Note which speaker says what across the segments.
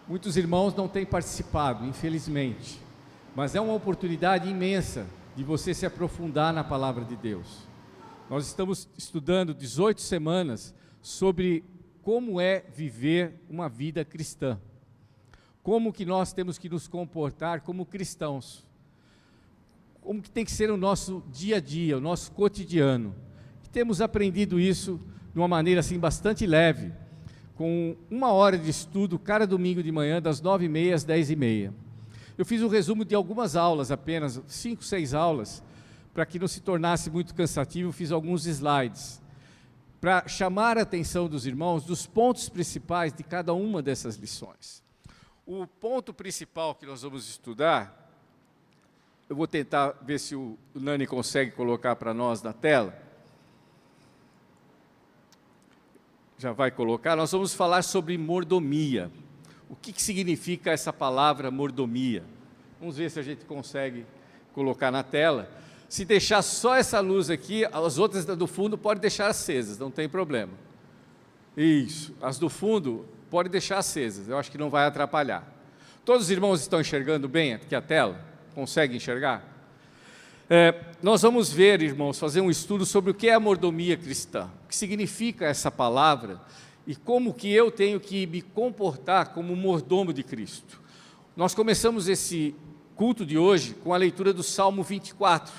Speaker 1: Muitos irmãos não têm participado, infelizmente, mas é uma oportunidade imensa de você se aprofundar na palavra de Deus. Nós estamos estudando 18 semanas sobre como é viver uma vida cristã. Como que nós temos que nos comportar como cristãos. Como que tem que ser o nosso dia a dia, o nosso cotidiano. E temos aprendido isso de uma maneira assim bastante leve, com 1 hora de estudo cada domingo de manhã, das 9h30 às 10h30. Eu fiz um resumo de algumas aulas apenas, 5, 6 aulas, para que não se tornasse muito cansativo. Fiz alguns slides, para chamar a atenção dos irmãos dos pontos principais de cada uma dessas lições. O ponto principal que nós vamos estudar, eu vou tentar ver se o Nani consegue colocar para nós na tela. Já vai colocar. Nós vamos falar sobre mordomia. O que significa essa palavra mordomia? Vamos ver se a gente consegue colocar na tela. Se deixar só essa luz aqui, as outras do fundo pode deixar acesas, não tem problema. Isso, as do fundo pode deixar acesas, eu acho que não vai atrapalhar. Todos os irmãos estão enxergando bem aqui a tela? Conseguem enxergar? Nós vamos ver, irmãos, fazer um estudo sobre o que é a mordomia cristã, o que significa essa palavra e como que eu tenho que me comportar como mordomo de Cristo. Nós começamos esse culto de hoje com a leitura do Salmo 24,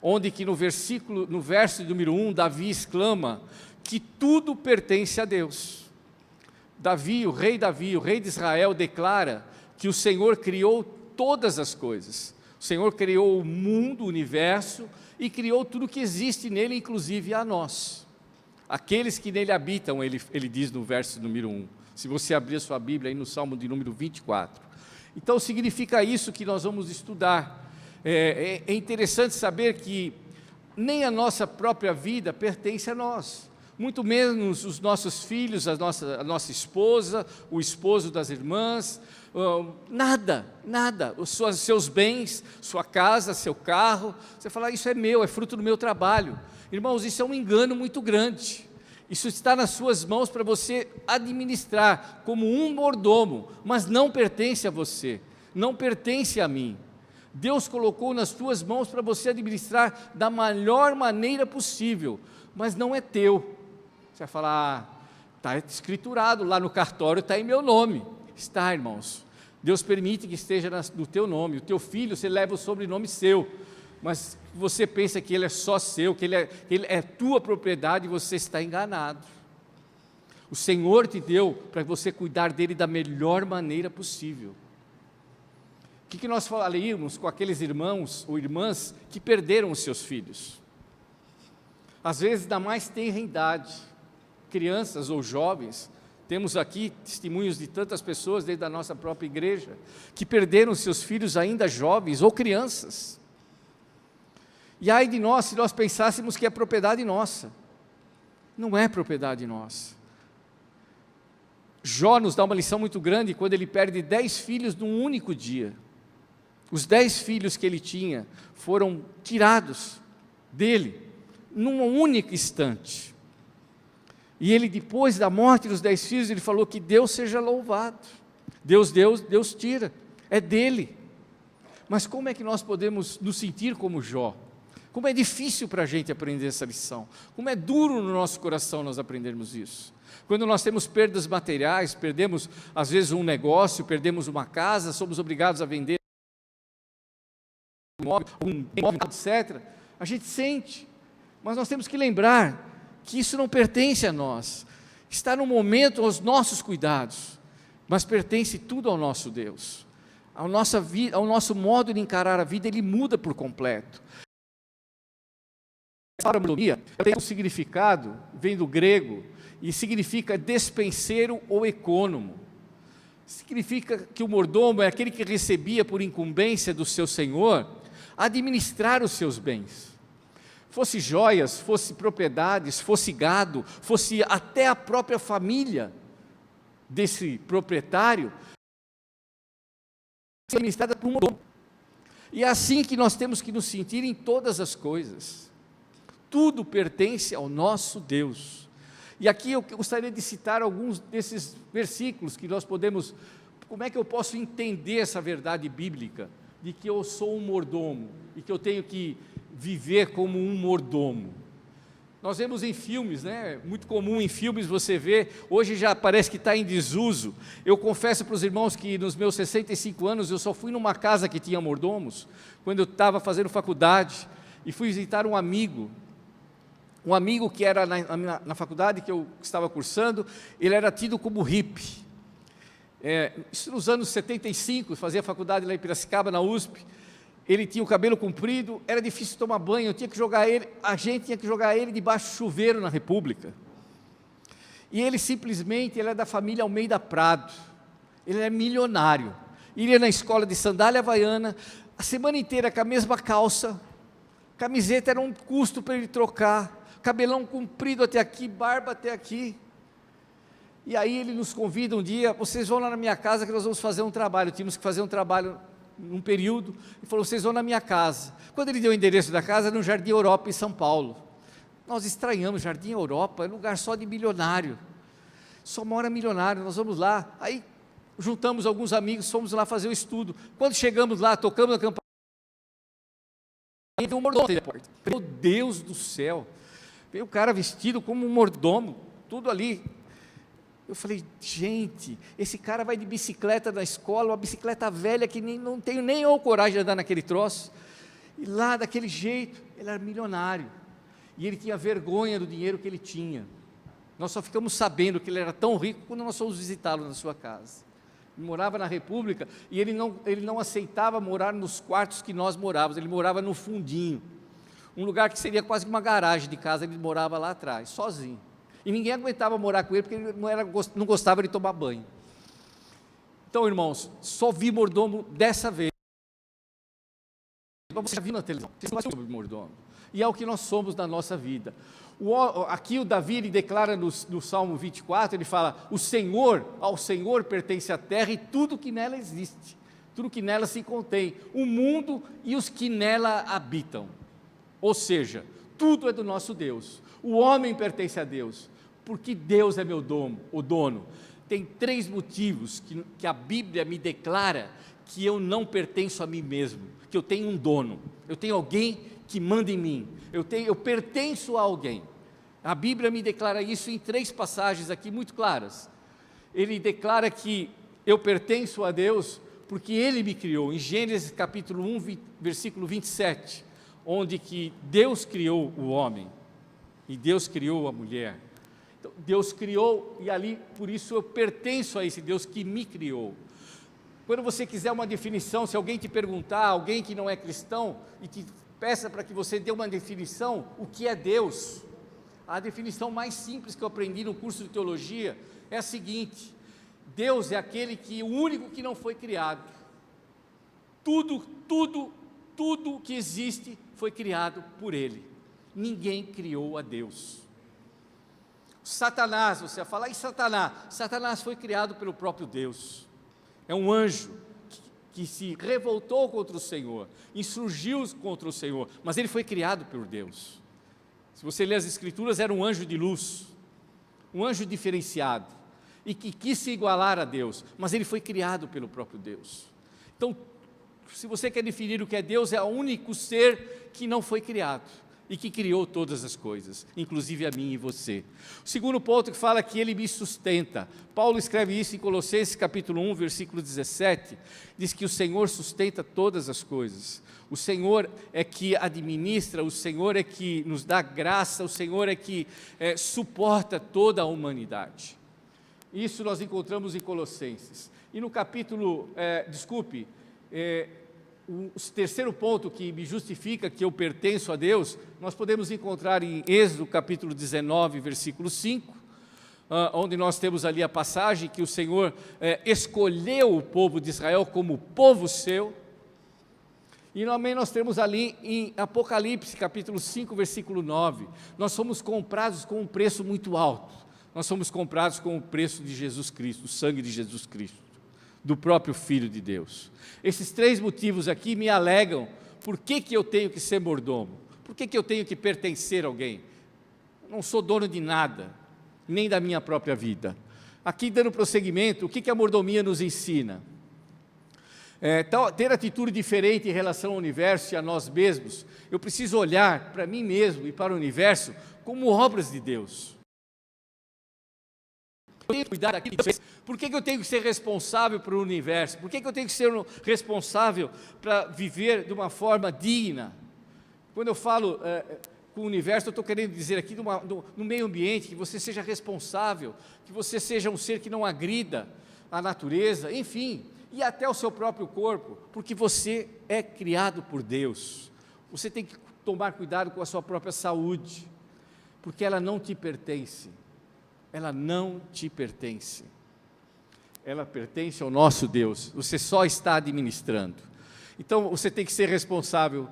Speaker 1: onde que no verso número 1, Davi exclama que tudo pertence a Deus. Davi, o rei de Israel, declara que o Senhor criou todas as coisas. O Senhor criou o mundo, o universo, e criou tudo que existe nele, inclusive a nós. Aqueles que nele habitam, ele diz no verso número 1. Se você abrir a sua Bíblia aí no Salmo de número 24. Então significa isso que nós vamos estudar. É interessante saber que nem a nossa própria vida pertence a nós. Muito menos os nossos filhos, a nossa esposa, o esposo das irmãs, nada, os seus bens, sua casa, seu carro. Você fala, isso é meu, é fruto do meu trabalho. Irmãos, isso é um engano muito grande. Isso está nas suas mãos para você administrar como um mordomo, mas não pertence a você, não pertence a mim. Deus colocou nas tuas mãos para você administrar da melhor maneira possível, mas não é teu. Você vai falar, está escriturado lá no cartório, está em meu nome. Está, irmãos. Deus permite que esteja no teu nome. O teu filho, você leva o sobrenome seu, mas você pensa que ele é só seu, que ele é tua propriedade, e você está enganado. O Senhor te deu para você cuidar dele da melhor maneira possível. O que nós falaríamos com aqueles irmãos ou irmãs que perderam os seus filhos? Às vezes da mais tenra idade, crianças ou jovens. Temos aqui testemunhos de tantas pessoas dentro da nossa própria igreja que perderam seus filhos ainda jovens ou crianças. E ai de nós se nós pensássemos que é propriedade nossa. Não é propriedade nossa. Jó nos dá uma lição muito grande quando ele perde 10 filhos num único dia. Os 10 filhos que ele tinha foram tirados dele num único instante. E ele, depois da morte dos 10 filhos, ele falou que Deus seja louvado. Deus tira, é dele. Mas como é que nós podemos nos sentir como Jó? Como é difícil para a gente aprender essa lição. Como é duro no nosso coração nós aprendermos isso. Quando nós temos perdas materiais, perdemos às vezes um negócio, perdemos uma casa, somos obrigados a vender um imóvel, etc. A gente sente, mas nós temos que lembrar que isso não pertence a nós, está no momento aos nossos cuidados, mas pertence tudo ao nosso Deus, ao nosso modo de encarar a vida. Ele muda por completo. A mordomia tem um significado, vem do grego, e significa despenseiro ou econômico. Significa que o mordomo é aquele que recebia por incumbência do seu senhor administrar os seus bens. Fosse joias, fosse propriedades, fosse gado, fosse até a própria família desse proprietário, administrada por um mordomo. E é assim que nós temos que nos sentir em todas as coisas. Tudo pertence ao nosso Deus. E aqui eu gostaria de citar alguns desses versículos que nós podemos Como é que eu posso entender essa verdade bíblica de que eu sou um mordomo e que eu tenho que viver como um mordomo? Nós vemos em filmes, né? Muito comum em filmes você ver, hoje já parece que está em desuso. Eu confesso para os irmãos que nos meus 65 anos eu só fui numa casa que tinha mordomos, quando eu estava fazendo faculdade, e fui visitar um amigo que era na faculdade que eu estava cursando, ele era tido como hippie. Isso nos anos 75, fazia faculdade lá em Piracicaba, na USP. Ele tinha o cabelo comprido, era difícil tomar banho, a gente tinha que jogar ele debaixo do chuveiro na República. E ele simplesmente, ele é da família Almeida Prado, ele é milionário, ele ia na escola de sandália havaiana, a semana inteira com a mesma calça, camiseta era um custo para ele trocar, cabelão comprido até aqui, barba até aqui. E aí ele nos convida um dia, vocês vão lá na minha casa que nós vamos fazer um trabalho, tínhamos que fazer um trabalho num período, e falou, vocês vão na minha casa. Quando ele deu o endereço da casa, no Jardim Europa, em São Paulo. Nós estranhamos, Jardim Europa, é lugar só de milionário, só mora milionário, nós vamos lá. Aí juntamos alguns amigos, fomos lá fazer o estudo. Quando chegamos lá, tocamos a campainha, veio um mordomo na porta. Meu Deus do céu, veio o cara vestido como um mordomo, tudo ali. Eu falei, gente, esse cara vai de bicicleta na escola, uma bicicleta velha que não tenho nem eu coragem de andar naquele troço. E lá, daquele jeito, ele era milionário. E ele tinha vergonha do dinheiro que ele tinha. Nós só ficamos sabendo que ele era tão rico quando nós fomos visitá-lo na sua casa. Ele morava na República e ele não aceitava morar nos quartos que nós morávamos, ele morava no fundinho. Um lugar que seria quase uma garagem de casa, ele morava lá atrás, sozinho. E ninguém aguentava morar com ele, porque ele não gostava de tomar banho. Então, irmãos, só vi mordomo dessa vez. Você já viu na televisão, você não sobre mordomo. E é o que nós somos na nossa vida. Aqui o Davi, ele declara no Salmo 24, ele fala, ao Senhor pertence a terra e tudo que nela existe, tudo que nela se contém, o mundo e os que nela habitam. Ou seja, tudo é do nosso Deus. O homem pertence a Deus, porque Deus é o dono. Tem 3 motivos que a Bíblia me declara que eu não pertenço a mim mesmo, que eu tenho um dono, eu tenho alguém que manda em mim, eu pertenço a alguém. A Bíblia me declara isso em 3 passagens aqui muito claras. Ele declara que eu pertenço a Deus porque Ele me criou, em Gênesis capítulo 1, versículo 27, onde que Deus criou o homem, e Deus criou a mulher. Então, Deus criou, e ali, por isso eu pertenço a esse Deus que me criou. Quando você quiser uma definição, se alguém te perguntar, alguém que não é cristão, e te peça para que você dê uma definição, o que é Deus? A definição mais simples que eu aprendi no curso de teologia é a seguinte: Deus é aquele o único que não foi criado. Tudo que existe foi criado por Ele. Ninguém criou a Deus. Satanás, você vai falar, e Satanás? Satanás foi criado pelo próprio Deus. É um anjo que se revoltou contra o Senhor, insurgiu contra o Senhor, mas ele foi criado por Deus. Se você ler as Escrituras, era um anjo de luz, um anjo diferenciado, e que quis se igualar a Deus, mas ele foi criado pelo próprio Deus. Então, se você quer definir o que é Deus, é o único ser que não foi criado e que criou todas as coisas, inclusive a mim e você. O segundo ponto que fala que Ele me sustenta. Paulo escreve isso em Colossenses capítulo 1, versículo 17, diz que o Senhor sustenta todas as coisas. O Senhor é que administra, o Senhor é que nos dá graça, o Senhor é que suporta toda a humanidade. Isso nós encontramos em Colossenses. E no capítulo, o terceiro ponto que me justifica que eu pertenço a Deus, nós podemos encontrar em Êxodo capítulo 19, versículo 5, onde nós temos ali a passagem que o Senhor escolheu o povo de Israel como povo seu. E também nós temos ali em Apocalipse capítulo 5, versículo 9, nós somos comprados com um preço muito alto, nós somos comprados com o preço de Jesus Cristo, o sangue de Jesus Cristo, do próprio Filho de Deus. Esses 3 motivos aqui me alegam por que eu tenho que ser mordomo, por que eu tenho que pertencer a alguém. Eu não sou dono de nada, nem da minha própria vida. Aqui, dando prosseguimento, o que a mordomia nos ensina? Ter atitude diferente em relação ao universo e a nós mesmos. Eu preciso olhar para mim mesmo e para o universo como obras de Deus. Eu tenho que cuidar daquilo. Por que eu tenho que ser responsável pelo universo? Por que eu tenho que ser responsável para viver de uma forma digna? Quando eu falo com o universo, eu estou querendo dizer aqui no meio ambiente, que você seja responsável, que você seja um ser que não agrida a natureza, enfim, e até o seu próprio corpo, porque você é criado por Deus. Você tem que tomar cuidado com a sua própria saúde, porque ela não te pertence. Ela não te pertence. Ela pertence ao nosso Deus. Você só está administrando. Então, você tem que ser responsável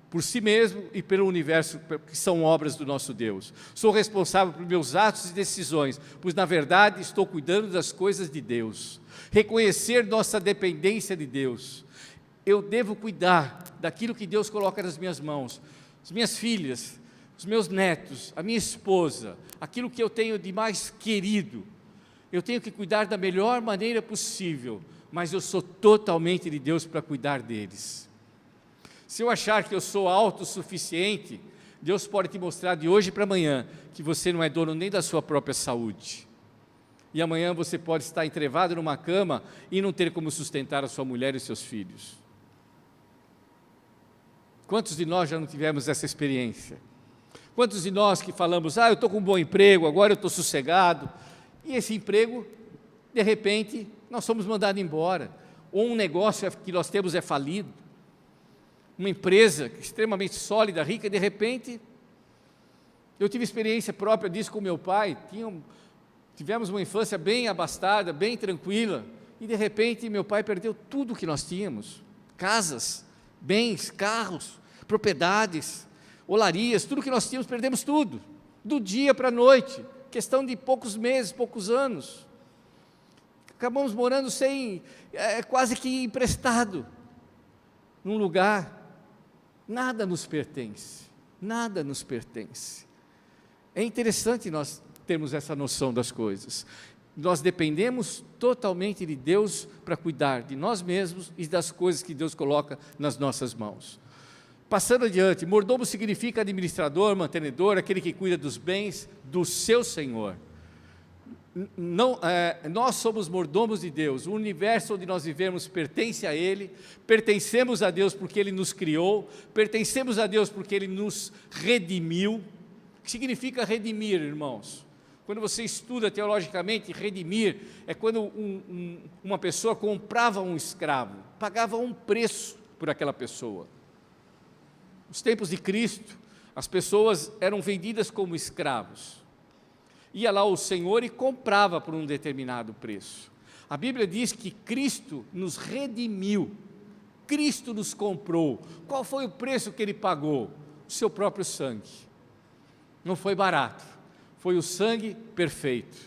Speaker 1: por si mesmo e pelo universo, que são obras do nosso Deus. Sou responsável por meus atos e decisões, pois, na verdade, estou cuidando das coisas de Deus. Reconhecer nossa dependência de Deus. Eu devo cuidar daquilo que Deus coloca nas minhas mãos. As minhas filhas, os meus netos, a minha esposa, aquilo que eu tenho de mais querido, eu tenho que cuidar da melhor maneira possível, mas eu sou totalmente de Deus para cuidar deles. Se eu achar que eu sou autossuficiente, Deus pode te mostrar de hoje para amanhã que você não é dono nem da sua própria saúde. E amanhã você pode estar entrevado numa cama e não ter como sustentar a sua mulher e seus filhos. Quantos de nós já não tivemos essa experiência? Quantos de nós que falamos, eu estou com um bom emprego, agora eu estou sossegado, e esse emprego, de repente, nós somos mandados embora, ou um negócio que nós temos é falido, uma empresa extremamente sólida, rica, de repente, eu tive experiência própria disso com meu pai, tivemos uma infância bem abastada, bem tranquila, e de repente meu pai perdeu tudo que nós tínhamos, casas, bens, carros, propriedades, olarias, tudo que nós tínhamos, perdemos tudo, do dia para a noite, questão de poucos meses, poucos anos, acabamos morando quase que emprestado, num lugar, nada nos pertence, nada nos pertence. É interessante nós termos essa noção das coisas, nós dependemos totalmente de Deus para cuidar de nós mesmos e das coisas que Deus coloca nas nossas mãos. Passando adiante, mordomo significa administrador, mantenedor, aquele que cuida dos bens do seu Senhor. Nós somos mordomos de Deus, o universo onde nós vivemos pertence a Ele, pertencemos a Deus porque Ele nos criou, pertencemos a Deus porque Ele nos redimiu. O que significa redimir, irmãos? Quando você estuda teologicamente, redimir é quando uma pessoa comprava um escravo, pagava um preço por aquela pessoa. Nos tempos de Cristo, as pessoas eram vendidas como escravos. Ia lá o Senhor e comprava por um determinado preço. A Bíblia diz que Cristo nos redimiu, Cristo nos comprou. Qual foi o preço que Ele pagou? O seu próprio sangue. Não foi barato, foi o sangue perfeito,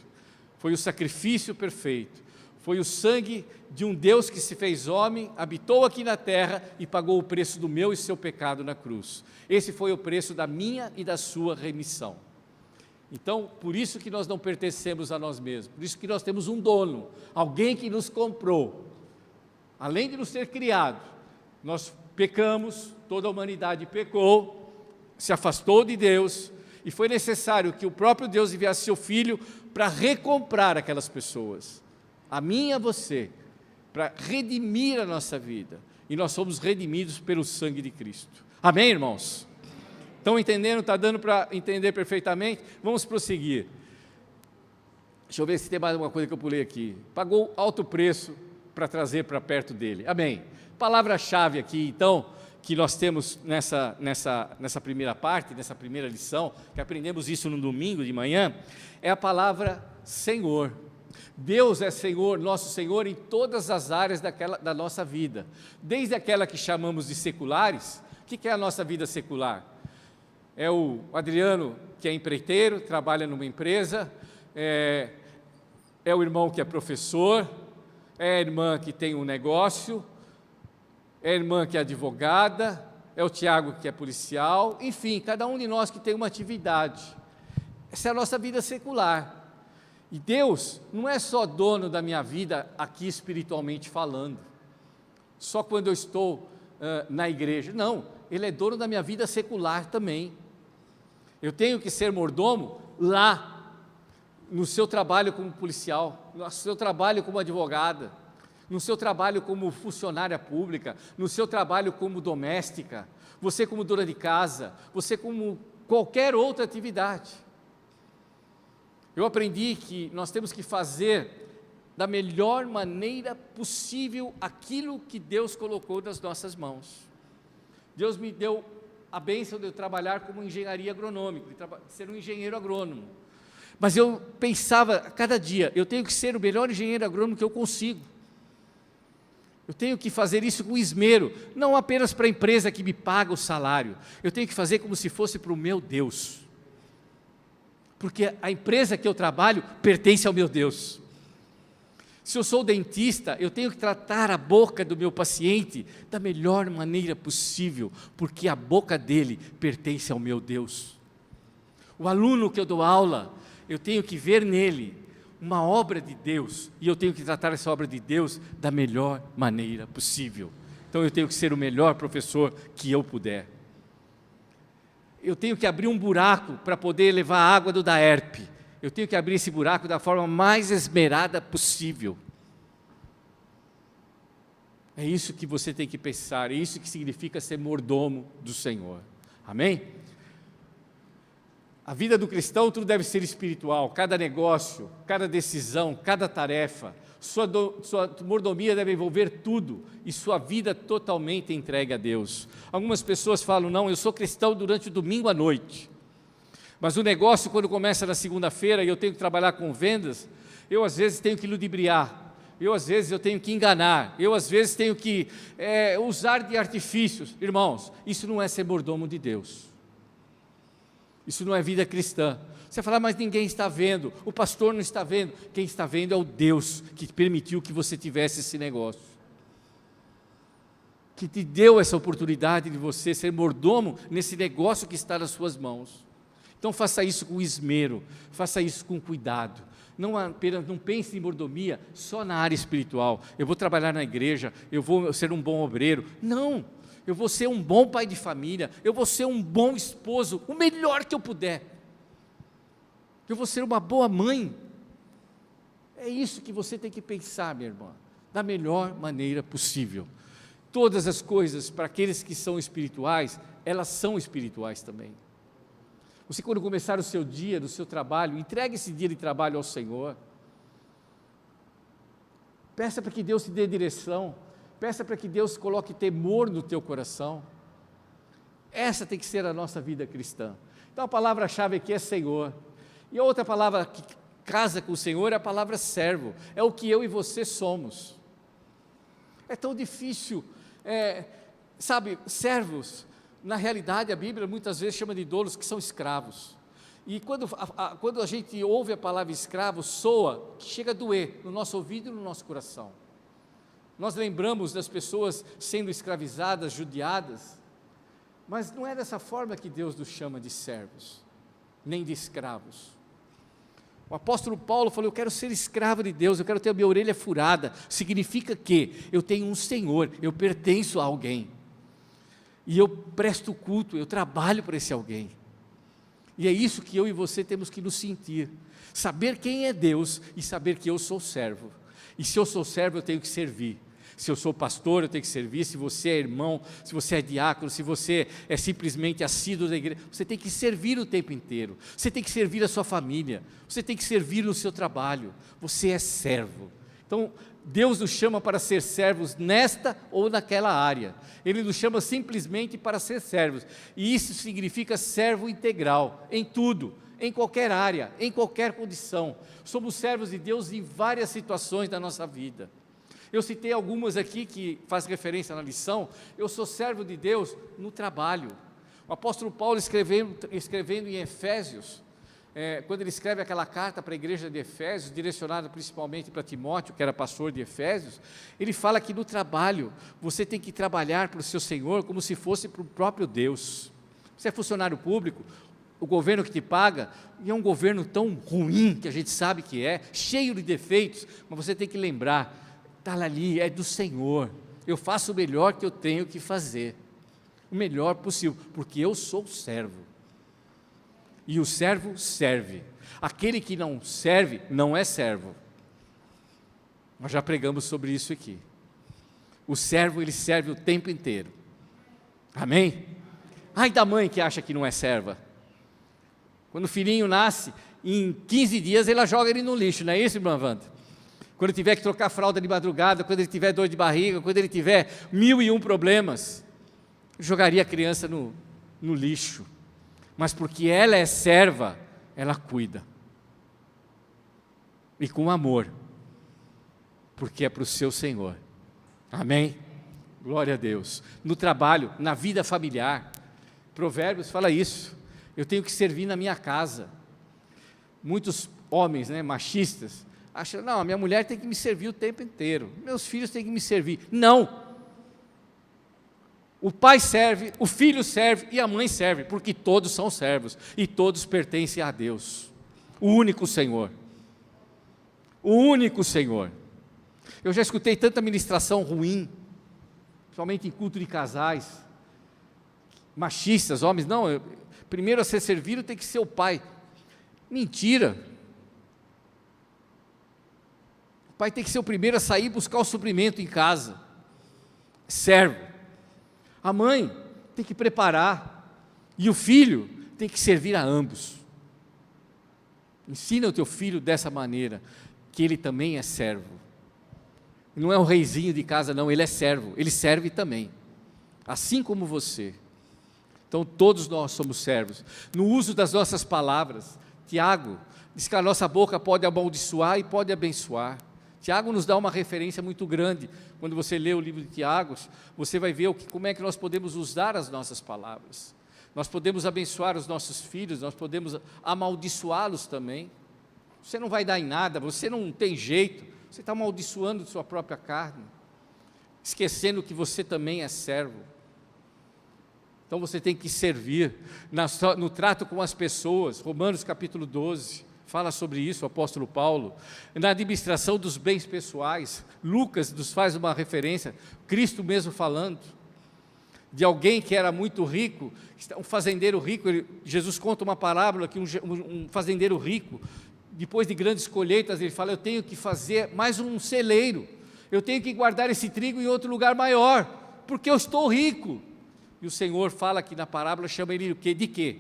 Speaker 1: foi o sacrifício perfeito, foi o sangue de um Deus que se fez homem, habitou aqui na terra e pagou o preço do meu e seu pecado na cruz. Esse foi o preço da minha e da sua remissão. Então, por isso que nós não pertencemos a nós mesmos, por isso que nós temos um dono, alguém que nos comprou. Além de nos ter criado, nós pecamos, toda a humanidade pecou, se afastou de Deus, e foi necessário que o próprio Deus enviasse seu Filho para recomprar aquelas pessoas, a mim e a você, para redimir a nossa vida, e nós somos redimidos pelo sangue de Cristo. Amém, irmãos? Estão entendendo? Está dando para entender perfeitamente? Vamos prosseguir. Deixa eu ver se tem mais alguma coisa que eu pulei aqui. Pagou alto preço para trazer para perto dele. Amém. Palavra-chave aqui, então, que nós temos nessa primeira parte, nessa primeira lição, que aprendemos isso no domingo de manhã, é a palavra Senhor. Deus é Senhor, nosso Senhor, em todas as áreas da nossa vida. Desde aquela que chamamos de seculares. O que é a nossa vida secular? É o Adriano, que é empreiteiro, trabalha numa empresa, é o irmão que é professor, é a irmã que tem um negócio, é a irmã que é advogada, é o Tiago que é policial, enfim, cada um de nós que tem uma atividade. Essa é a nossa vida secular. E Deus não é só dono da minha vida aqui espiritualmente falando, só quando eu estou na igreja. Não, Ele é dono da minha vida secular também. Eu tenho que ser mordomo lá, no seu trabalho como policial, no seu trabalho como advogada, no seu trabalho como funcionária pública, no seu trabalho como doméstica, você como dona de casa, você como qualquer outra atividade. Eu aprendi que nós temos que fazer da melhor maneira possível aquilo que Deus colocou nas nossas mãos. Deus me deu a bênção de eu trabalhar como engenharia agronômica, de ser um engenheiro agrônomo. Mas eu pensava, a cada dia, eu tenho que ser o melhor engenheiro agrônomo que eu consigo. Eu tenho que fazer isso com esmero, não apenas para a empresa que me paga o salário. Eu tenho que fazer como se fosse para o meu Deus. Porque a empresa que eu trabalho pertence ao meu Deus. Se eu sou dentista, eu tenho que tratar a boca do meu paciente da melhor maneira possível, porque a boca dele pertence ao meu Deus. O aluno que eu dou aula, eu tenho que ver nele uma obra de Deus, e eu tenho que tratar essa obra de Deus da melhor maneira possível. Então eu tenho que ser o melhor professor que eu puder. Eu tenho que abrir um buraco para poder levar a água do Daerp. Eu tenho que abrir esse buraco da forma mais esmerada possível. É isso que você tem que pensar, é isso que significa ser mordomo do Senhor. Amém? A vida do cristão, tudo deve ser espiritual, cada negócio, cada decisão, cada tarefa, sua mordomia deve envolver tudo, e sua vida totalmente entregue a Deus. Algumas pessoas falam, não, eu sou cristão durante o domingo à noite, mas o negócio quando começa na segunda-feira e eu tenho que trabalhar com vendas, eu às vezes tenho que ludibriar, eu às vezes eu tenho que enganar, eu às vezes tenho que usar de artifícios. Irmãos, isso não é ser mordomo de Deus. Isso não é vida cristã. Você fala, mas ninguém está vendo, o pastor não está vendo. Quem está vendo é o Deus que permitiu que você tivesse esse negócio, que te deu essa oportunidade de você ser mordomo nesse negócio que está nas suas mãos. Então faça isso com esmero, faça isso com cuidado. Não pense em mordomia só na área espiritual. Eu vou trabalhar na igreja, eu vou ser um bom obreiro. Não. Eu vou ser um bom pai de família, eu vou ser um bom esposo, o melhor que eu puder. Eu vou ser uma boa mãe. É isso que você tem que pensar, minha irmã, da melhor maneira possível. Todas as coisas, para aqueles que são espirituais, elas são espirituais também. Você, quando começar o seu dia, no seu trabalho, entregue esse dia de trabalho ao Senhor. Peça para que Deus te dê direção. Peça para que Deus coloque temor no teu coração. Essa tem que ser a nossa vida cristã. Então a palavra-chave aqui é Senhor. E a outra palavra que casa com o Senhor é a palavra servo. É o que eu e você somos. É tão difícil, servos, na realidade a Bíblia muitas vezes chama de doulos que são escravos. E quando a gente ouve a palavra escravo, soa, que chega a doer no nosso ouvido e no nosso coração. Nós lembramos das pessoas sendo escravizadas, judiadas, mas não é dessa forma que Deus nos chama de servos, nem de escravos. O apóstolo Paulo falou, eu quero ser escravo de Deus, eu quero ter a minha orelha furada. Significa que eu tenho um Senhor, eu pertenço a alguém, e eu presto culto, eu trabalho para esse alguém. E é isso que eu e você temos que nos sentir, saber quem é Deus e saber que eu sou servo. E se eu sou servo, eu tenho que servir. Se eu sou pastor, eu tenho que servir. Se você é irmão, se você é diácono, se você é simplesmente assíduo da igreja, você tem que servir o tempo inteiro. Você tem que servir a sua família. Você tem que servir no seu trabalho. Você é servo. Então, Deus nos chama para ser servos nesta ou naquela área. Ele nos chama simplesmente para ser servos. E isso significa servo integral, em tudo, em qualquer área, em qualquer condição. Somos servos de Deus em várias situações da nossa vida. Eu citei algumas aqui que faz referência na lição. Eu sou servo de Deus no trabalho. O apóstolo Paulo escrevendo em Efésios, quando ele escreve aquela carta para a igreja de Efésios, direcionada principalmente para Timóteo, que era pastor de Efésios, ele fala que no trabalho, você tem que trabalhar para o seu Senhor como se fosse para o próprio Deus. Você é funcionário público, o governo que te paga, e é um governo tão ruim, que a gente sabe que é, cheio de defeitos, mas você tem que lembrar, está ali, é do Senhor, eu faço o melhor que eu tenho que fazer, o melhor possível, porque eu sou servo, e o servo serve, aquele que não serve, não é servo, nós já pregamos sobre isso aqui, o servo ele serve o tempo inteiro, amém? Ai da mãe que acha que não é serva, quando o filhinho nasce, em 15 dias ela joga ele no lixo, não é isso, irmã Wanda? Quando tiver que trocar fralda de madrugada, quando ele tiver dor de barriga, quando ele tiver 1001 problemas, jogaria a criança no lixo, mas porque ela é serva, ela cuida, e com amor, porque é para o seu Senhor, amém? Glória a Deus. No trabalho, na vida familiar, Provérbios fala isso, eu tenho que servir na minha casa. Muitos homens, machistas, acham, não, a minha mulher tem que me servir o tempo inteiro, meus filhos têm que me servir. Não, o pai serve, o filho serve e a mãe serve, porque todos são servos e todos pertencem a Deus, o único Senhor, o único Senhor. Eu já escutei tanta ministração ruim, principalmente em culto de casais, machistas, homens, não, primeiro a ser servido tem que ser o pai. Mentira. O pai tem que ser o primeiro a sair e buscar o suprimento em casa. Servo. A mãe tem que preparar. E o filho tem que servir a ambos. Ensina o teu filho dessa maneira, que ele também é servo. Não é um reizinho de casa, não, ele é servo. Ele serve também. Assim como você. Então todos nós somos servos, no uso das nossas palavras. Tiago diz que a nossa boca pode amaldiçoar e pode abençoar. Tiago nos dá uma referência muito grande, quando você lê o livro de Tiago, você vai ver como é que nós podemos usar as nossas palavras, nós podemos abençoar os nossos filhos, nós podemos amaldiçoá-los também, você não vai dar em nada, você não tem jeito, você está amaldiçoando sua própria carne, esquecendo que você também é servo. Então você tem que servir no trato com as pessoas. Romanos capítulo 12 fala sobre isso, o apóstolo Paulo. Na administração dos bens pessoais, Lucas nos faz uma referência, Cristo mesmo falando, de alguém que era muito rico, um fazendeiro rico. Jesus conta uma parábola que um fazendeiro rico, depois de grandes colheitas, ele fala, eu tenho que fazer mais um celeiro, eu tenho que guardar esse trigo em outro lugar maior, porque eu estou rico. E o Senhor fala aqui na parábola, chama ele de quê?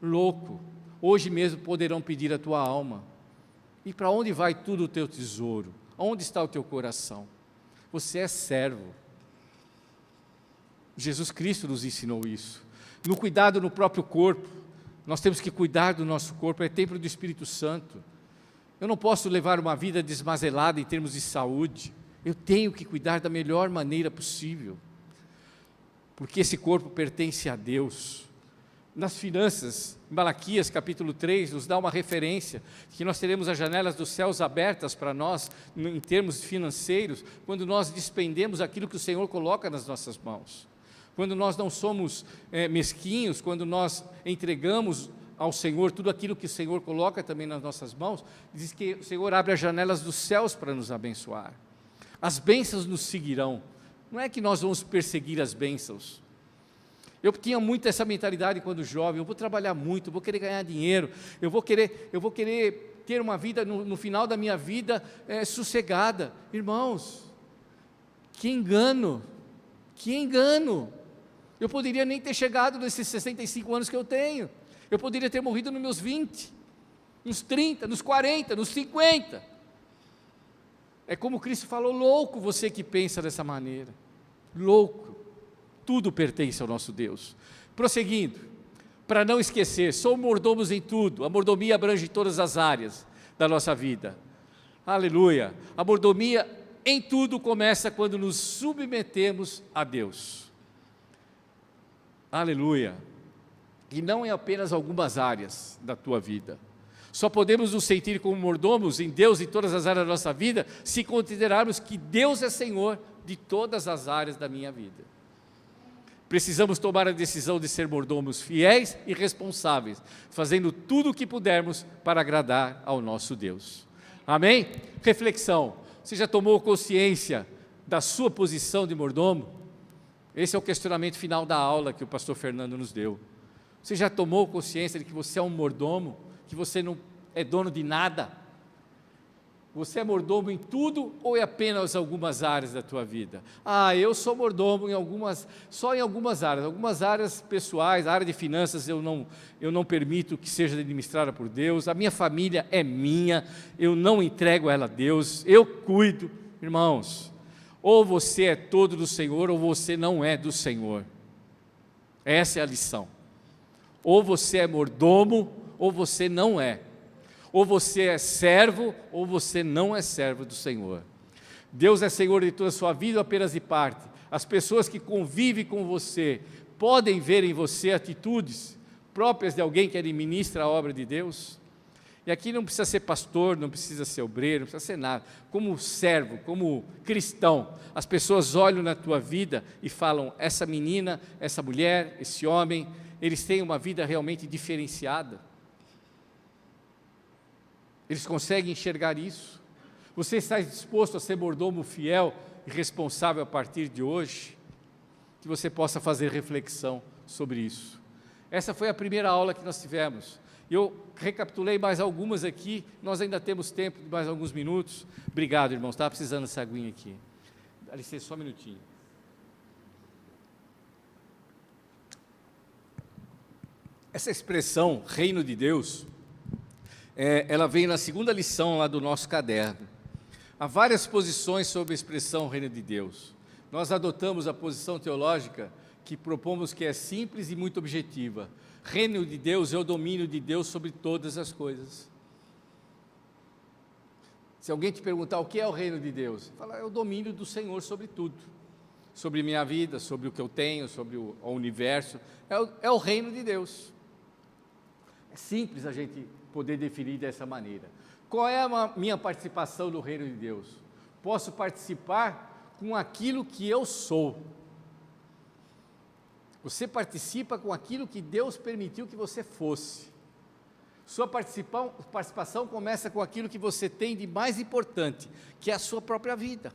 Speaker 1: Louco, hoje mesmo poderão pedir a tua alma. E para onde vai tudo o teu tesouro? Onde está o teu coração? Você é servo. Jesus Cristo nos ensinou isso. No cuidado no próprio corpo, nós temos que cuidar do nosso corpo, é templo do Espírito Santo. Eu não posso levar uma vida desmazelada em termos de saúde, eu tenho que cuidar da melhor maneira possível, porque esse corpo pertence a Deus. Nas finanças, Malaquias capítulo 3 nos dá uma referência, que nós teremos as janelas dos céus abertas para nós, em termos financeiros, quando nós despendemos aquilo que o Senhor coloca nas nossas mãos, quando nós não somos mesquinhos, quando nós entregamos ao Senhor tudo aquilo que o Senhor coloca também nas nossas mãos, diz que o Senhor abre as janelas dos céus para nos abençoar, as bênçãos nos seguirão. Não é que nós vamos perseguir as bênçãos. Eu tinha muito essa mentalidade quando jovem, eu vou trabalhar muito, eu vou querer ganhar dinheiro, eu vou querer ter uma vida, no final da minha vida, sossegada. Irmãos, que engano, eu poderia nem ter chegado nesses 65 anos que eu tenho, eu poderia ter morrido nos meus 20, nos 30, nos 40, nos 50, é como Cristo falou, louco você que pensa dessa maneira, louco, tudo pertence ao nosso Deus. Prosseguindo, para não esquecer, somos mordomos em tudo, a mordomia abrange todas as áreas da nossa vida, aleluia, a mordomia em tudo começa quando nos submetemos a Deus, aleluia, e não em apenas algumas áreas da tua vida. Só podemos nos sentir como mordomos em Deus em todas as áreas da nossa vida, se considerarmos que Deus é Senhor de todas as áreas da minha vida. Precisamos tomar a decisão de ser mordomos fiéis e responsáveis, fazendo tudo o que pudermos para agradar ao nosso Deus. Amém? Reflexão. Você já tomou consciência da sua posição de mordomo? Esse é o questionamento final da aula que o pastor Fernando nos deu. Você já tomou consciência de que você é um mordomo? Que você não é dono de nada? Você é mordomo em tudo ou é apenas algumas áreas da tua vida? Eu sou mordomo só em algumas áreas pessoais, a área de finanças eu não permito que seja administrada por Deus, a minha família é minha, eu não entrego ela a Deus, eu cuido. Irmãos, ou você é todo do Senhor ou você não é do Senhor. Essa é a lição. Ou você é mordomo ou você não é. Ou você é servo, ou você não é servo do Senhor. Deus é Senhor de toda a sua vida ou apenas de parte? As pessoas que convivem com você podem ver em você atitudes próprias de alguém que administra a obra de Deus? E aqui não precisa ser pastor, não precisa ser obreiro, não precisa ser nada. Como servo, como cristão, as pessoas olham na tua vida e falam, essa menina, essa mulher, esse homem, eles têm uma vida realmente diferenciada. Eles conseguem enxergar isso? Você está disposto a ser mordomo fiel e responsável a partir de hoje? Que você possa fazer reflexão sobre isso. Essa foi a primeira aula que nós tivemos. Eu recapitulei mais algumas aqui, nós ainda temos tempo de mais alguns minutos. Obrigado, irmãos, estava precisando dessa aguinha aqui. Dá licença, só um minutinho. Essa expressão, reino de Deus, ela vem na segunda lição lá do nosso caderno. Há várias posições sobre a expressão reino de Deus. Nós adotamos a posição teológica que propomos que é simples e muito objetiva. Reino de Deus é o domínio de Deus sobre todas as coisas. Se alguém te perguntar o que é o reino de Deus, fala, é o domínio do Senhor sobre tudo. Sobre minha vida, sobre o que eu tenho, sobre o universo. É o reino de Deus. É simples a gente poder definir dessa maneira. Qual é a minha participação no reino de Deus? Posso participar com aquilo que eu sou. Você participa com aquilo que Deus permitiu que você fosse. Sua participação começa com aquilo que você tem de mais importante, que é a sua própria vida.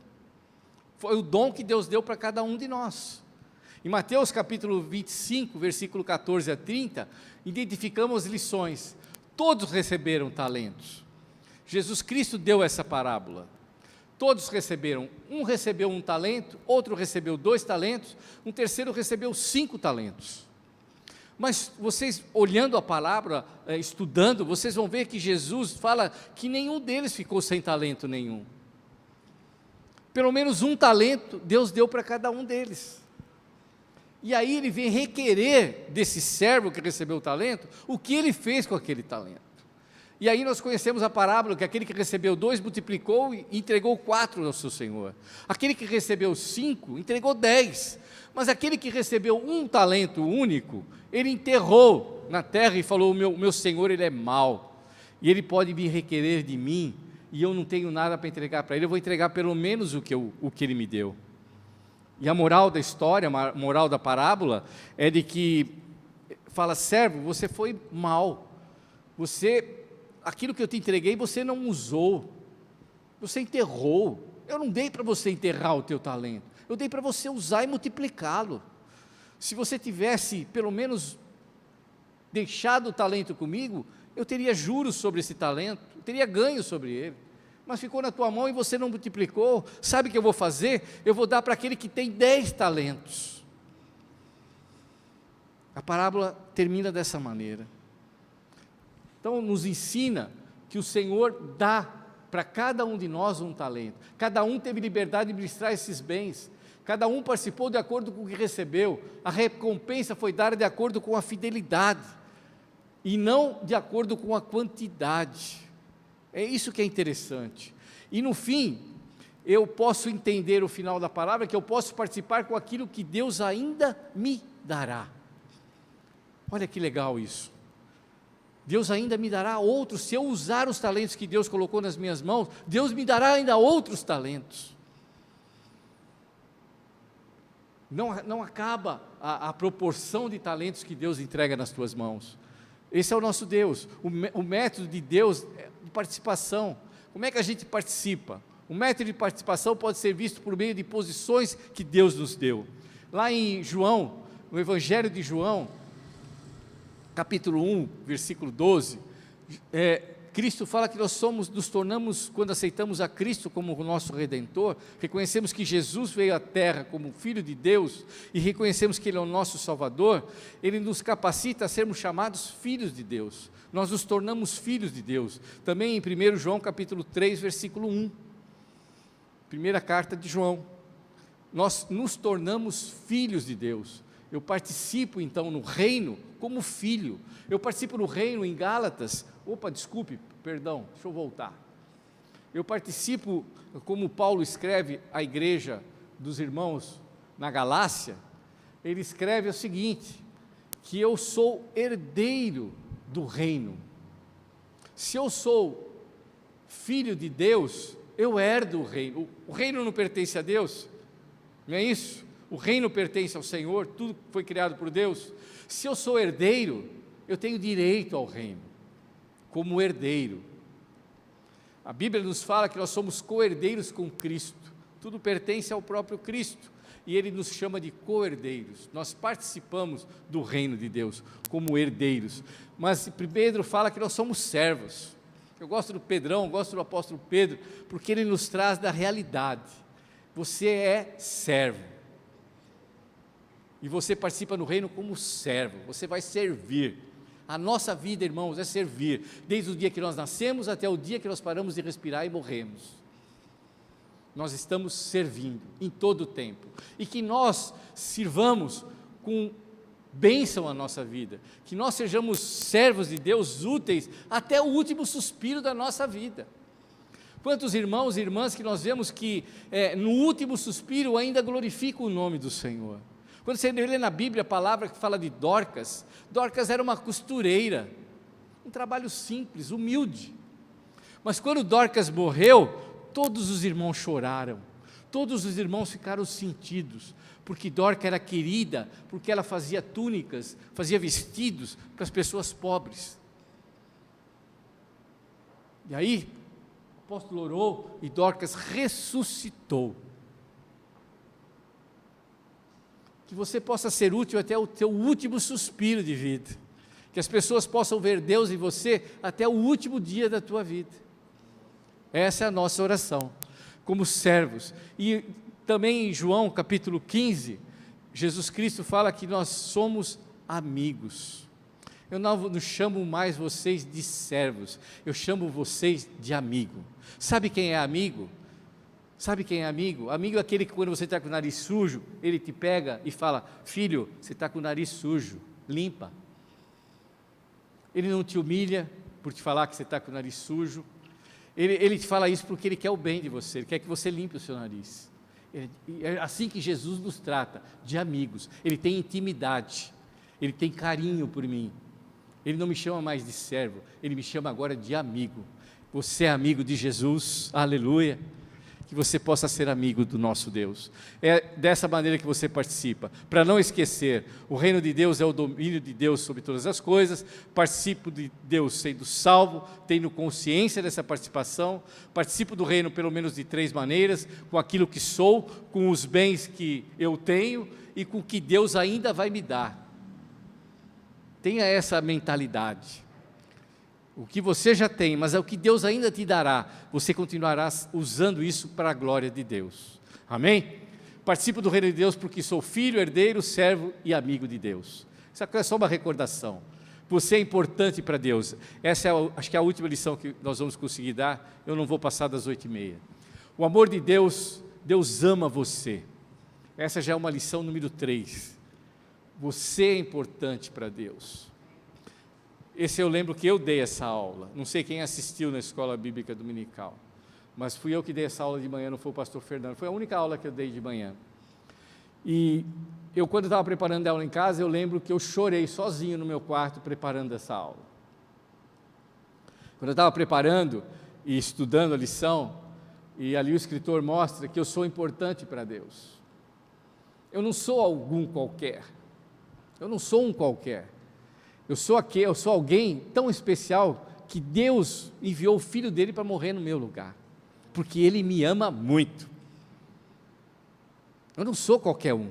Speaker 1: Foi o dom que Deus deu para cada um de nós. Em Mateus capítulo 25, versículo 14 a 30, identificamos lições. Todos receberam talentos. Jesus Cristo deu essa parábola. Todos receberam. Um recebeu 1 talento, outro recebeu 2 talentos, um terceiro recebeu 5 talentos. Mas vocês, olhando a palavra, estudando, vocês vão ver que Jesus fala que nenhum deles ficou sem talento nenhum. Pelo menos 1 talento Deus deu para cada um deles. E aí ele vem requerer desse servo que recebeu o talento, o que ele fez com aquele talento. E aí nós conhecemos a parábola que aquele que recebeu 2 multiplicou e entregou 4 ao seu senhor. Aquele que recebeu 5 entregou 10. Mas aquele que recebeu 1 talento único, ele enterrou na terra e falou, o meu senhor ele é mau. E ele pode me requerer de mim e eu não tenho nada para entregar para ele, eu vou entregar pelo menos o que ele me deu. E a moral da história, a moral da parábola, é de que, fala, servo, você foi mau, aquilo que eu te entreguei, você não usou, você enterrou, eu não dei para você enterrar o teu talento, eu dei para você usar e multiplicá-lo. Se você tivesse, pelo menos, deixado o talento comigo, eu teria juros sobre esse talento, eu teria ganho sobre ele. Mas ficou na tua mão e você não multiplicou. Sabe o que eu vou fazer? Eu vou dar para aquele que tem 10 talentos. A parábola termina dessa maneira. Então nos ensina que o Senhor dá para cada um de nós 1 talento. Cada um teve liberdade de administrar esses bens. Cada um participou de acordo com o que recebeu. A recompensa foi dada de acordo com a fidelidade e não de acordo com a quantidade. É isso que é interessante. E no fim, eu posso entender o final da palavra, que eu posso participar com aquilo que Deus ainda me dará. Olha que legal isso. Deus ainda me dará outros, se eu usar os talentos que Deus colocou nas minhas mãos, Deus me dará ainda outros talentos. Não acaba a proporção de talentos que Deus entrega nas tuas mãos. Esse é o nosso Deus. O método de Deus é de participação. Como é que a gente participa? O método de participação pode ser visto por meio de posições que Deus nos deu. Lá em João, no Evangelho de João, capítulo 1, versículo 12, Cristo fala que nos tornamos, quando aceitamos a Cristo como o nosso Redentor, reconhecemos que Jesus veio à terra como Filho de Deus e reconhecemos que Ele é o nosso Salvador, Ele nos capacita a sermos chamados filhos de Deus. Nós nos tornamos filhos de Deus. Também em 1 João capítulo 3, versículo 1, primeira carta de João, nós nos tornamos filhos de Deus. Eu participo então no reino como filho. Eu participo no reino em Gálatas. Deixa eu voltar. Eu participo, como Paulo escreve à igreja dos irmãos na Galácia, ele escreve o seguinte, que eu sou herdeiro do reino. Se eu sou filho de Deus, eu herdo o reino. O reino não pertence a Deus, não é isso? O reino pertence ao Senhor, tudo foi criado por Deus. Se eu sou herdeiro, eu tenho direito ao reino, como herdeiro. A Bíblia nos fala que nós somos co-herdeiros com Cristo, tudo pertence ao próprio Cristo, e Ele nos chama de co-herdeiros. Nós participamos do reino de Deus, como herdeiros. Mas Pedro fala que nós somos servos. Eu gosto do Pedrão, gosto do apóstolo Pedro, porque ele nos traz da realidade. Você é servo. E você participa no reino como servo, você vai servir. A nossa vida, irmãos, é servir, desde o dia que nós nascemos até o dia que nós paramos de respirar e morremos. Nós estamos servindo em todo o tempo, e que nós sirvamos com bênção a nossa vida, que nós sejamos servos de Deus úteis até o último suspiro da nossa vida. Quantos irmãos e irmãs que nós vemos que no último suspiro ainda glorificam o nome do Senhor. Quando você lê na Bíblia a palavra que fala de Dorcas, Dorcas era uma costureira, um trabalho simples, humilde, mas quando Dorcas morreu, todos os irmãos choraram, todos os irmãos ficaram sentidos, porque Dorcas era querida, porque ela fazia túnicas, fazia vestidos para as pessoas pobres. E aí, o apóstolo orou e Dorcas ressuscitou. Que você possa ser útil até o teu último suspiro de vida, que as pessoas possam ver Deus em você até o último dia da tua vida. Essa é a nossa oração, como servos. E também em João capítulo 15, Jesus Cristo fala que nós somos amigos. Eu não chamo mais vocês de servos, eu chamo vocês de amigo. Sabe quem é amigo? Sabe quem é amigo? Amigo é aquele que quando você está com o nariz sujo, ele te pega e fala, filho, você está com o nariz sujo, limpa. Ele não te humilha por te falar que você está com o nariz sujo, ele te fala isso porque ele quer o bem de você, ele quer que você limpe o seu nariz. É assim que Jesus nos trata, de amigos. Ele tem intimidade, ele tem carinho por mim. Ele não me chama mais de servo, ele me chama agora de amigo. Você é amigo de Jesus, aleluia. Que você possa ser amigo do nosso Deus. É dessa maneira que você participa. Para não esquecer, o reino de Deus é o domínio de Deus sobre todas as coisas, participo de Deus sendo salvo, tendo consciência dessa participação, participo do reino pelo menos de 3 maneiras, com aquilo que sou, com os bens que eu tenho e com o que Deus ainda vai me dar. Tenha essa mentalidade. O que você já tem, mas é o que Deus ainda te dará, você continuará usando isso para a glória de Deus. Amém? Participo do reino de Deus porque sou filho, herdeiro, servo e amigo de Deus. Isso aqui é só uma recordação. Você é importante para Deus. Essa é, acho que é a última lição que nós vamos conseguir dar. Eu não vou passar das 8h30. O amor de Deus, Deus ama você. Essa já é uma lição número 3. Você é importante para Deus. Esse eu lembro que eu dei essa aula, não sei quem assistiu na escola bíblica dominical, mas fui eu que dei essa aula de manhã, não foi o pastor Fernando, foi a única aula que eu dei de manhã. E eu, quando estava preparando a aula em casa, eu lembro que eu chorei sozinho no meu quarto preparando essa aula. Quando eu estava preparando e estudando a lição, e ali o escritor mostra que eu sou importante para Deus. Eu não sou algum qualquer. Eu não sou um qualquer. Eu sou alguém tão especial que Deus enviou o Filho dele para morrer no meu lugar, porque Ele me ama muito. Eu não sou qualquer um.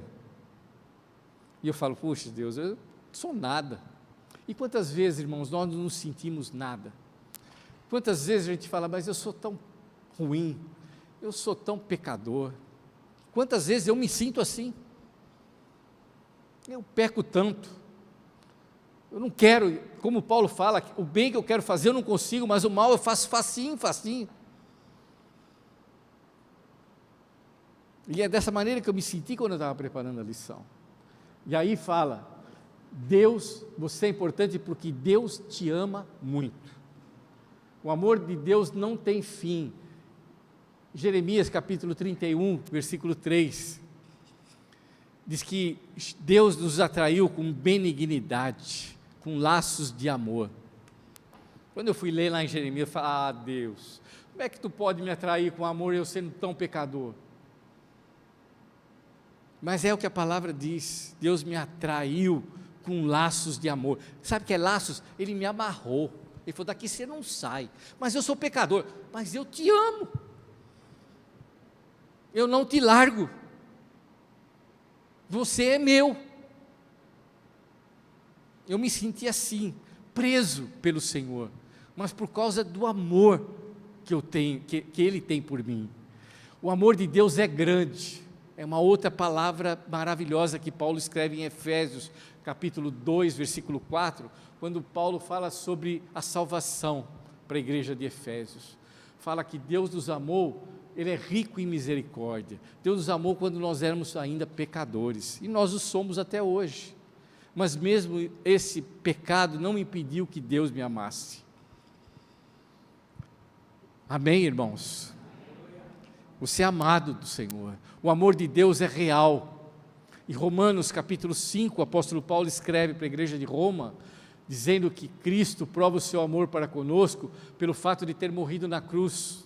Speaker 1: E eu falo, puxa Deus, eu sou nada. E quantas vezes, irmãos, nós não nos sentimos nada? Quantas vezes a gente fala, mas eu sou tão ruim, eu sou tão pecador. Quantas vezes eu me sinto assim? Eu peco tanto. Eu não quero, como Paulo fala, o bem que eu quero fazer eu não consigo, mas o mal eu faço facinho. E é dessa maneira que eu me senti quando eu estava preparando a lição. E aí fala, Deus, você é importante porque Deus te ama muito. O amor de Deus não tem fim. Jeremias capítulo 31, versículo 3, diz que Deus nos atraiu com benignidade, com laços de amor. Quando eu fui ler lá em Jeremias, eu falei, Deus, como é que tu pode me atrair com amor eu sendo tão pecador? Mas é o que a palavra diz, Deus me atraiu com laços de amor. Sabe o que é laços? Ele me amarrou, ele falou, daqui você não sai, mas eu sou pecador, mas eu te amo, eu não te largo, você é meu. Eu me senti assim, preso pelo Senhor, mas por causa do amor que eu tenho, que Ele tem por mim. O amor de Deus é grande, é uma outra palavra maravilhosa que Paulo escreve em Efésios, capítulo 2, versículo 4, quando Paulo fala sobre a salvação para a igreja de Efésios. Fala que Deus nos amou, Ele é rico em misericórdia. Deus nos amou quando nós éramos ainda pecadores, e nós o somos até hoje. Mas mesmo esse pecado não impediu que Deus me amasse. Amém, irmãos? Você é amado do Senhor. O amor de Deus é real. Em Romanos capítulo 5, o apóstolo Paulo escreve para a igreja de Roma, dizendo que Cristo prova o seu amor para conosco pelo fato de ter morrido na cruz.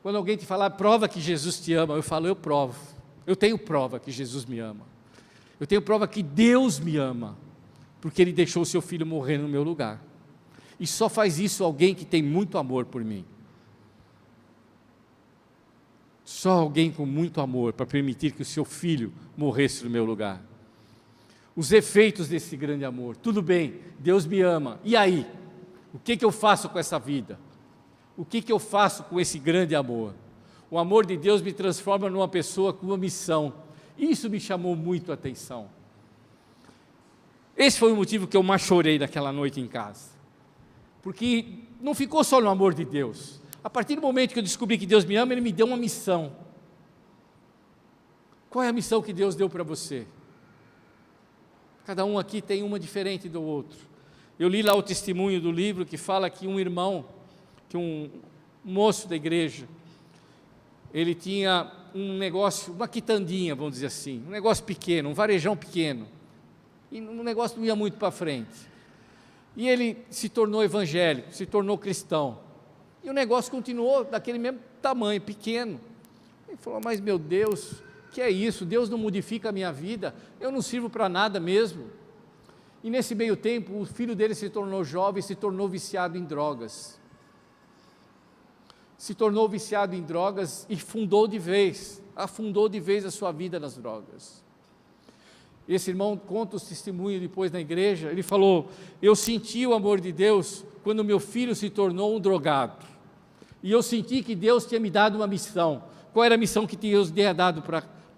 Speaker 1: Quando alguém te falar, prova que Jesus te ama, eu falo, eu provo. Eu tenho prova que Jesus me ama. Eu tenho prova que Deus me ama, porque Ele deixou o seu Filho morrer no meu lugar. E só faz isso alguém que tem muito amor por mim. Só alguém com muito amor para permitir que o seu Filho morresse no meu lugar. Os efeitos desse grande amor, tudo bem, Deus me ama, e aí? O que eu faço com essa vida? O que eu faço com esse grande amor? O amor de Deus me transforma numa pessoa com uma missão. Isso me chamou muito a atenção. Esse foi o motivo que eu mais chorei naquela noite em casa. Porque não ficou só no amor de Deus. A partir do momento que eu descobri que Deus me ama, Ele me deu uma missão. Qual é a missão que Deus deu para você? Cada um aqui tem uma diferente do outro. Eu li lá o testemunho do livro que fala que um irmão, que um moço da igreja, ele tinha um negócio, uma quitandinha, vamos dizer assim, um negócio pequeno, um varejão pequeno, e um negócio não ia muito para frente, e ele se tornou evangélico, se tornou cristão, e o negócio continuou daquele mesmo tamanho, pequeno. Ele falou, mas meu Deus, que é isso? Deus não modifica a minha vida, eu não sirvo para nada mesmo. E nesse meio tempo, o filho dele se tornou jovem, se tornou viciado em drogas. Se tornou viciado em drogas e afundou de vez a sua vida nas drogas. Esse irmão conta os testemunhos depois na igreja, ele falou, eu senti o amor de Deus quando meu filho se tornou um drogado, e eu senti que Deus tinha me dado uma missão. Qual era a missão que Deus tinha dado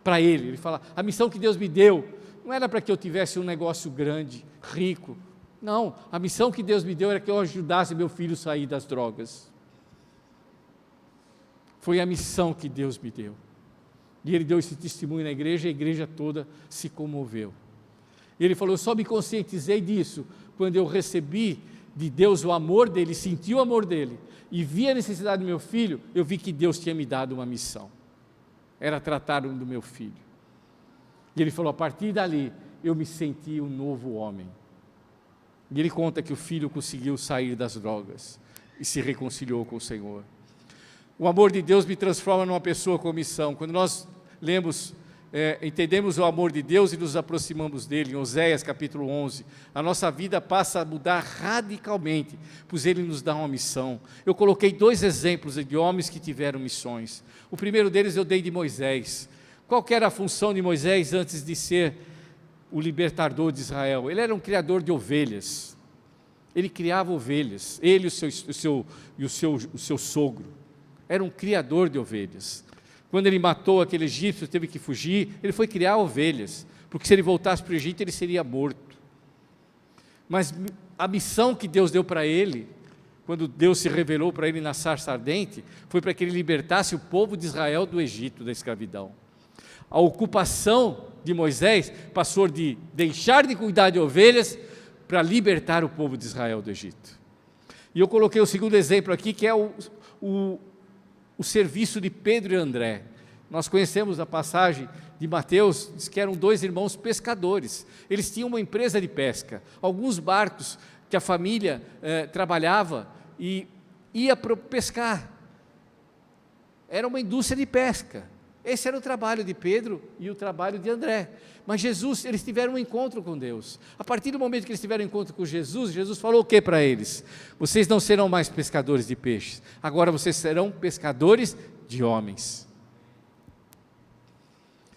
Speaker 1: para ele? Ele fala, a missão que Deus me deu, não era para que eu tivesse um negócio grande, rico, não, a missão que Deus me deu era que eu ajudasse meu filho a sair das drogas. Foi a missão que Deus me deu. E ele deu esse testemunho na igreja, e a igreja toda se comoveu. E ele falou, eu só me conscientizei disso quando eu recebi de Deus o amor dele, senti o amor dele, e vi a necessidade do meu filho, eu vi que Deus tinha me dado uma missão. Era tratar do meu filho. E ele falou, a partir dali, eu me senti um novo homem. E ele conta que o filho conseguiu sair das drogas e se reconciliou com o Senhor. O amor de Deus me transforma numa pessoa com missão. Quando nós lemos entendemos o amor de Deus e nos aproximamos dele. Em Oséias capítulo 11, a nossa vida passa a mudar radicalmente, pois ele nos dá uma missão. Eu coloquei 2 exemplos de homens que tiveram missões. O primeiro deles eu dei de Moisés. Qual que era a função de Moisés antes de ser o libertador de Israel? Ele era um criador de ovelhas. Ele criava ovelhas, ele e o seu sogro. Era um criador de ovelhas. Quando ele matou aquele egípcio, teve que fugir, ele foi criar ovelhas, porque se ele voltasse para o Egito, ele seria morto. Mas a missão que Deus deu para ele, quando Deus se revelou para ele na sarça ardente, foi para que ele libertasse o povo de Israel do Egito, da escravidão. A ocupação de Moisés passou de deixar de cuidar de ovelhas para libertar o povo de Israel do Egito. E eu coloquei o segundo exemplo aqui, que é o serviço de Pedro e André. Nós conhecemos a passagem de Mateus, diz que eram 2 irmãos pescadores. Eles tinham uma empresa de pesca, alguns barcos que a família trabalhava e ia pescar. Era uma indústria de pesca. Esse era o trabalho de Pedro e o trabalho de André. Mas eles tiveram um encontro com Deus. A partir do momento que eles tiveram um encontro com Jesus, Jesus falou o que para eles? Vocês não serão mais pescadores de peixes, agora vocês serão pescadores de homens.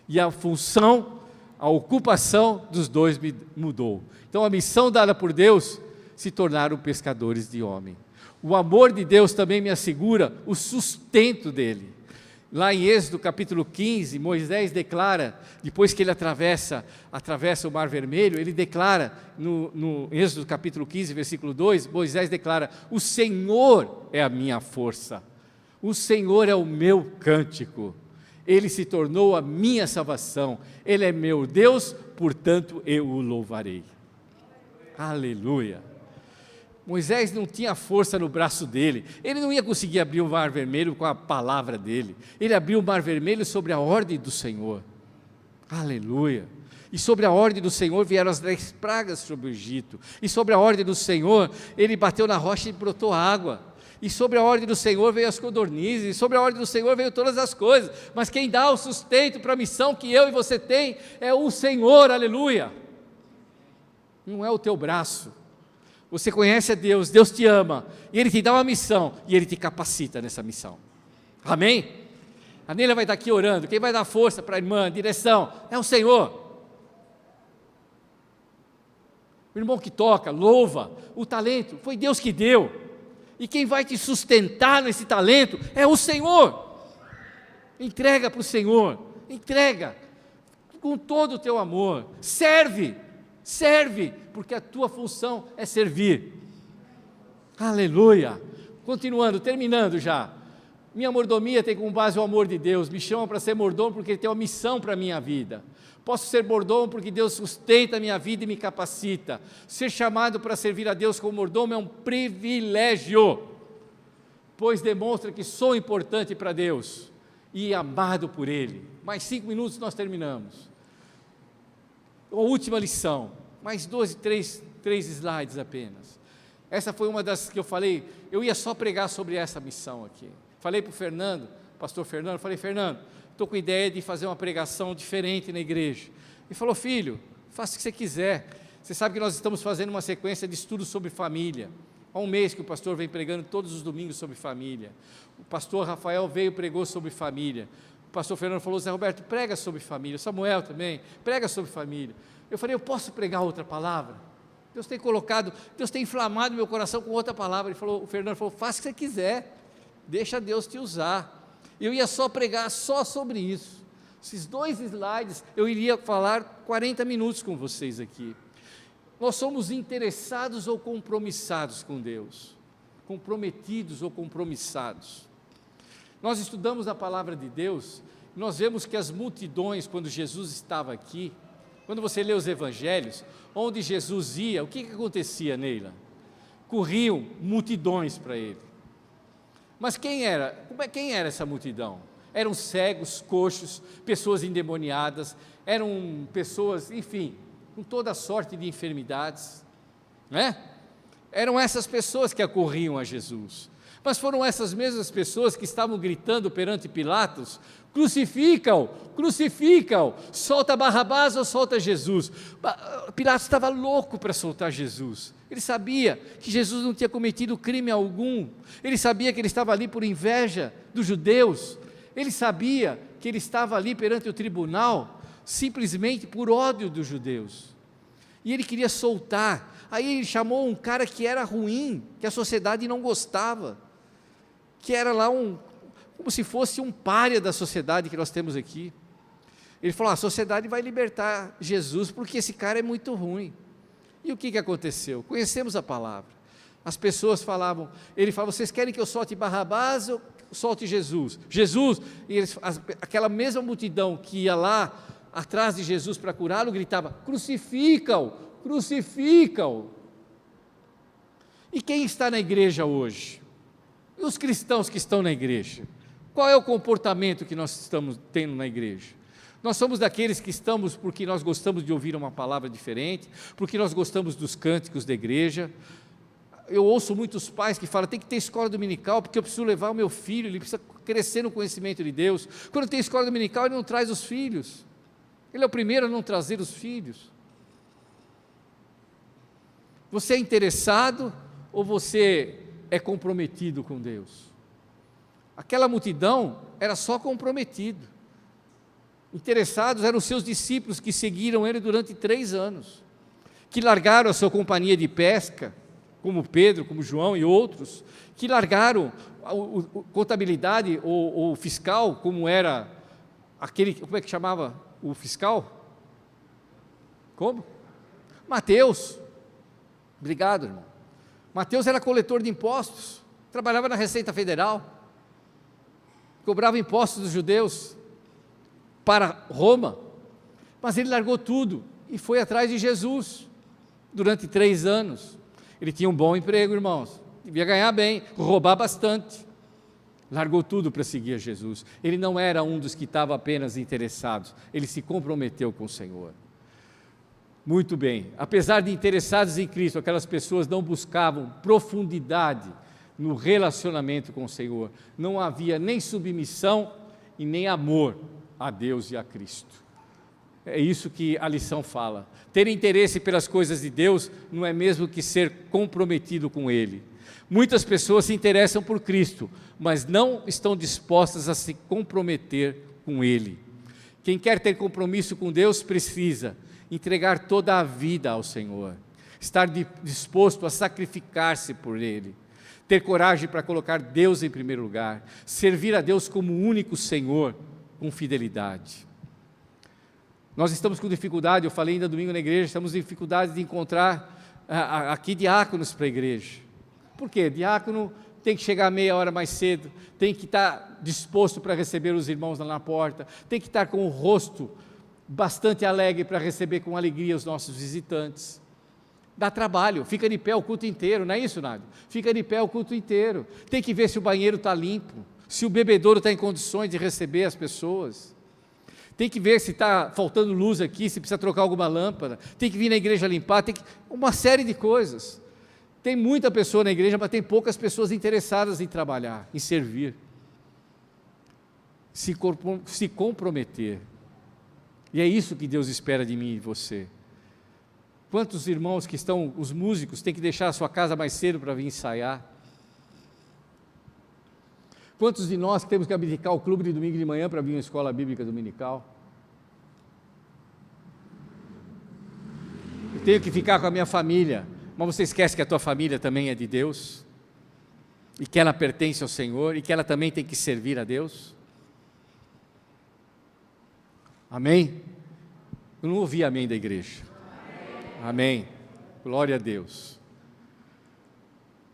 Speaker 1: E a função, a ocupação dos 2 mudou. Então a missão dada por Deus, se tornaram pescadores de homem. O amor de Deus também me assegura o sustento dele. Lá em Êxodo capítulo 15, Moisés declara, depois que ele atravessa o Mar Vermelho, ele declara, no Êxodo capítulo 15, versículo 2, Moisés declara: o Senhor é a minha força, o Senhor é o meu cântico, ele se tornou a minha salvação, ele é meu Deus, portanto eu o louvarei. Aleluia! Moisés não tinha força no braço dele, ele não ia conseguir abrir o Mar Vermelho com a palavra dele, ele abriu o Mar Vermelho sobre a ordem do Senhor. Aleluia! E sobre a ordem do Senhor vieram as 10 pragas sobre o Egito, e sobre a ordem do Senhor, ele bateu na rocha e brotou água, e sobre a ordem do Senhor veio as codornizes, e sobre a ordem do Senhor veio todas as coisas, mas quem dá o sustento para a missão que eu e você tem, é o Senhor, aleluia! Não é o teu braço. Você conhece a Deus, Deus te ama, e Ele te dá uma missão, e Ele te capacita nessa missão. Amém? A Neila vai estar aqui orando, quem vai dar força para a irmã, direção, é o Senhor. O irmão que toca, louva, o talento, foi Deus que deu, e quem vai te sustentar nesse talento, é o Senhor. Entrega para o Senhor, entrega, com todo o teu amor, serve, porque a tua função é servir. Aleluia! Continuando, terminando já. Minha mordomia tem como base o amor de Deus, me chama para ser mordomo porque Ele tem uma missão para a minha vida. Posso ser mordomo porque Deus sustenta a minha vida e me capacita. Ser chamado para servir a Deus como mordomo é um privilégio, pois demonstra que sou importante para Deus e amado por Ele. Mais 5 minutos nós terminamos. A última lição, mais 3 slides apenas. Essa foi uma das que eu falei, eu ia só pregar sobre essa missão aqui. Falei para o Fernando, pastor Fernando, falei: Fernando, estou com a ideia de fazer uma pregação diferente na igreja. Ele falou: filho, faça o que você quiser. Você sabe que nós estamos fazendo uma sequência de estudos sobre família. Há um mês que o pastor vem pregando todos os domingos sobre família. O pastor Rafael veio e pregou sobre família. O pastor Fernando falou: Zé Roberto, prega sobre família. Samuel também, prega sobre família. Eu falei: eu posso pregar outra palavra? Deus tem inflamado meu coração com outra palavra. O Fernando falou: faça o que você quiser, deixa Deus te usar. Eu ia só pregar só sobre isso. Esses 2 slides, eu iria falar 40 minutos com vocês aqui. Nós somos interessados ou compromissados com Deus? Comprometidos ou compromissados? Nós estudamos a palavra de Deus, nós vemos que as multidões, quando Jesus estava aqui, quando você lê os evangelhos, onde Jesus ia, o que acontecia, Neila? Corriam multidões para Ele. Mas quem era essa multidão? Eram cegos, coxos, pessoas endemoniadas, eram pessoas, enfim, com toda sorte de enfermidades, né? Eram essas pessoas que acorriam a Jesus. Mas foram essas mesmas pessoas que estavam gritando perante Pilatos: crucificam, crucificam, solta Barrabás ou solta Jesus. Pilatos estava louco para soltar Jesus. Ele sabia que Jesus não tinha cometido crime algum. Ele sabia que ele estava ali por inveja dos judeus. Ele sabia que ele estava ali perante o tribunal simplesmente por ódio dos judeus. E ele queria soltar. Aí ele chamou um cara que era ruim, que a sociedade não gostava, que era lá como se fosse um pária da sociedade que nós temos aqui. Ele falou: a sociedade vai libertar Jesus porque esse cara é muito ruim. E o que aconteceu? Conhecemos a palavra. As pessoas falavam, ele falava: vocês querem que eu solte Barrabás ou solte Jesus? Jesus! E aquela mesma multidão que ia lá atrás de Jesus para curá-lo, gritava: crucificam, crucificam. E quem está na igreja hoje? E os cristãos que estão na igreja? Qual é o comportamento que nós estamos tendo na igreja? Nós somos daqueles que estamos porque nós gostamos de ouvir uma palavra diferente, porque nós gostamos dos cânticos da igreja. Eu ouço muitos pais que falam: tem que ter escola dominical, porque eu preciso levar o meu filho, ele precisa crescer no conhecimento de Deus. Quando tem escola dominical, ele não traz os filhos. Ele é o primeiro a não trazer os filhos. Você é interessado ou você é comprometido com Deus? Aquela multidão era só comprometido. Interessados eram os seus discípulos que seguiram ele durante 3 anos, que largaram a sua companhia de pesca, como Pedro, como João e outros, que largaram a contabilidade ou fiscal, como era aquele, como é que chamava o fiscal? Como? Mateus. Obrigado, irmão. Mateus era coletor de impostos, trabalhava na Receita Federal, cobrava impostos dos judeus para Roma, mas ele largou tudo e foi atrás de Jesus durante 3 anos. Ele tinha um bom emprego, irmãos, devia ganhar bem, roubar bastante, largou tudo para seguir a Jesus. Ele não era um dos que estava apenas interessados, ele se comprometeu com o Senhor. Muito bem, apesar de interessados em Cristo, aquelas pessoas não buscavam profundidade no relacionamento com o Senhor, não havia nem submissão e nem amor a Deus e a Cristo. É isso que a lição fala. Ter interesse pelas coisas de Deus não é mesmo que ser comprometido com Ele. Muitas pessoas se interessam por Cristo, mas não estão dispostas a se comprometer com Ele. Quem quer ter compromisso com Deus precisa entregar toda a vida ao Senhor, estar disposto a sacrificar-se por Ele, ter coragem para colocar Deus em primeiro lugar, servir a Deus como o único Senhor, com fidelidade. Nós estamos com dificuldade, eu falei ainda domingo na igreja, estamos com dificuldade de encontrar aqui diáconos para a igreja. Por quê? Diácono tem que chegar meia hora mais cedo, tem que estar disposto para receber os irmãos lá na porta, tem que estar com o rosto bastante alegre para receber com alegria os nossos visitantes. Dá trabalho, fica de pé o culto inteiro, não é isso, Nádio? Fica de pé o culto inteiro, tem que ver se o banheiro está limpo, se o bebedouro está em condições de receber as pessoas, tem que ver se está faltando luz aqui, se precisa trocar alguma lâmpada, tem que vir na igreja limpar, uma série de coisas. Tem muita pessoa na igreja, mas tem poucas pessoas interessadas em trabalhar, em servir, se comprometer. E é isso que Deus espera de mim e de você. Quantos irmãos que estão, os músicos, têm que deixar a sua casa mais cedo para vir ensaiar? Quantos de nós temos que abdicar o clube de domingo de manhã para vir à escola bíblica dominical? Eu tenho que ficar com a minha família, mas você esquece que a tua família também é de Deus? E que ela pertence ao Senhor? E que ela também tem que servir a Deus? Amém? Eu não ouvi amém da igreja. Amém. Glória a Deus.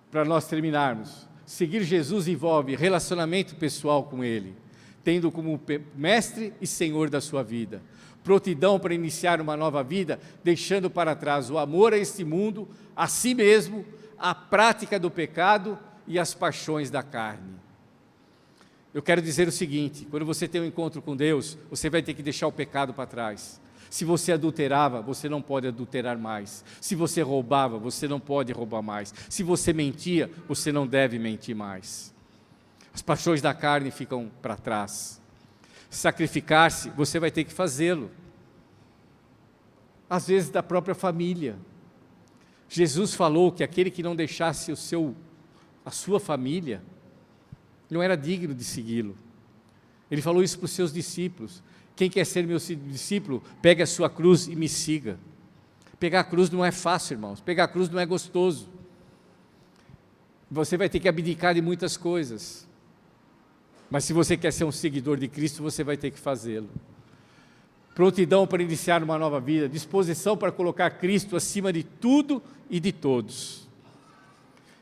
Speaker 1: Para nós terminarmos, seguir Jesus envolve relacionamento pessoal com Ele, tendo como mestre e Senhor da sua vida, prontidão para iniciar uma nova vida, deixando para trás o amor a este mundo, a si mesmo, a prática do pecado e as paixões da carne. Eu quero dizer o seguinte: quando você tem um encontro com Deus, você vai ter que deixar o pecado para trás. Se você adulterava, você não pode adulterar mais. Se você roubava, você não pode roubar mais. Se você mentia, você não deve mentir mais. As paixões da carne ficam para trás. Sacrificar-se, você vai ter que fazê-lo. Às vezes da própria família. Jesus falou que aquele que não deixasse a sua família, não era digno de segui-lo. Ele falou isso para os seus discípulos. Quem quer ser meu discípulo, pegue a sua cruz e me siga. Pegar a cruz não é fácil, irmãos. Pegar a cruz não é gostoso. Você vai ter que abdicar de muitas coisas. Mas se você quer ser um seguidor de Cristo, você vai ter que fazê-lo. Prontidão para iniciar uma nova vida, disposição para colocar Cristo acima de tudo e de todos.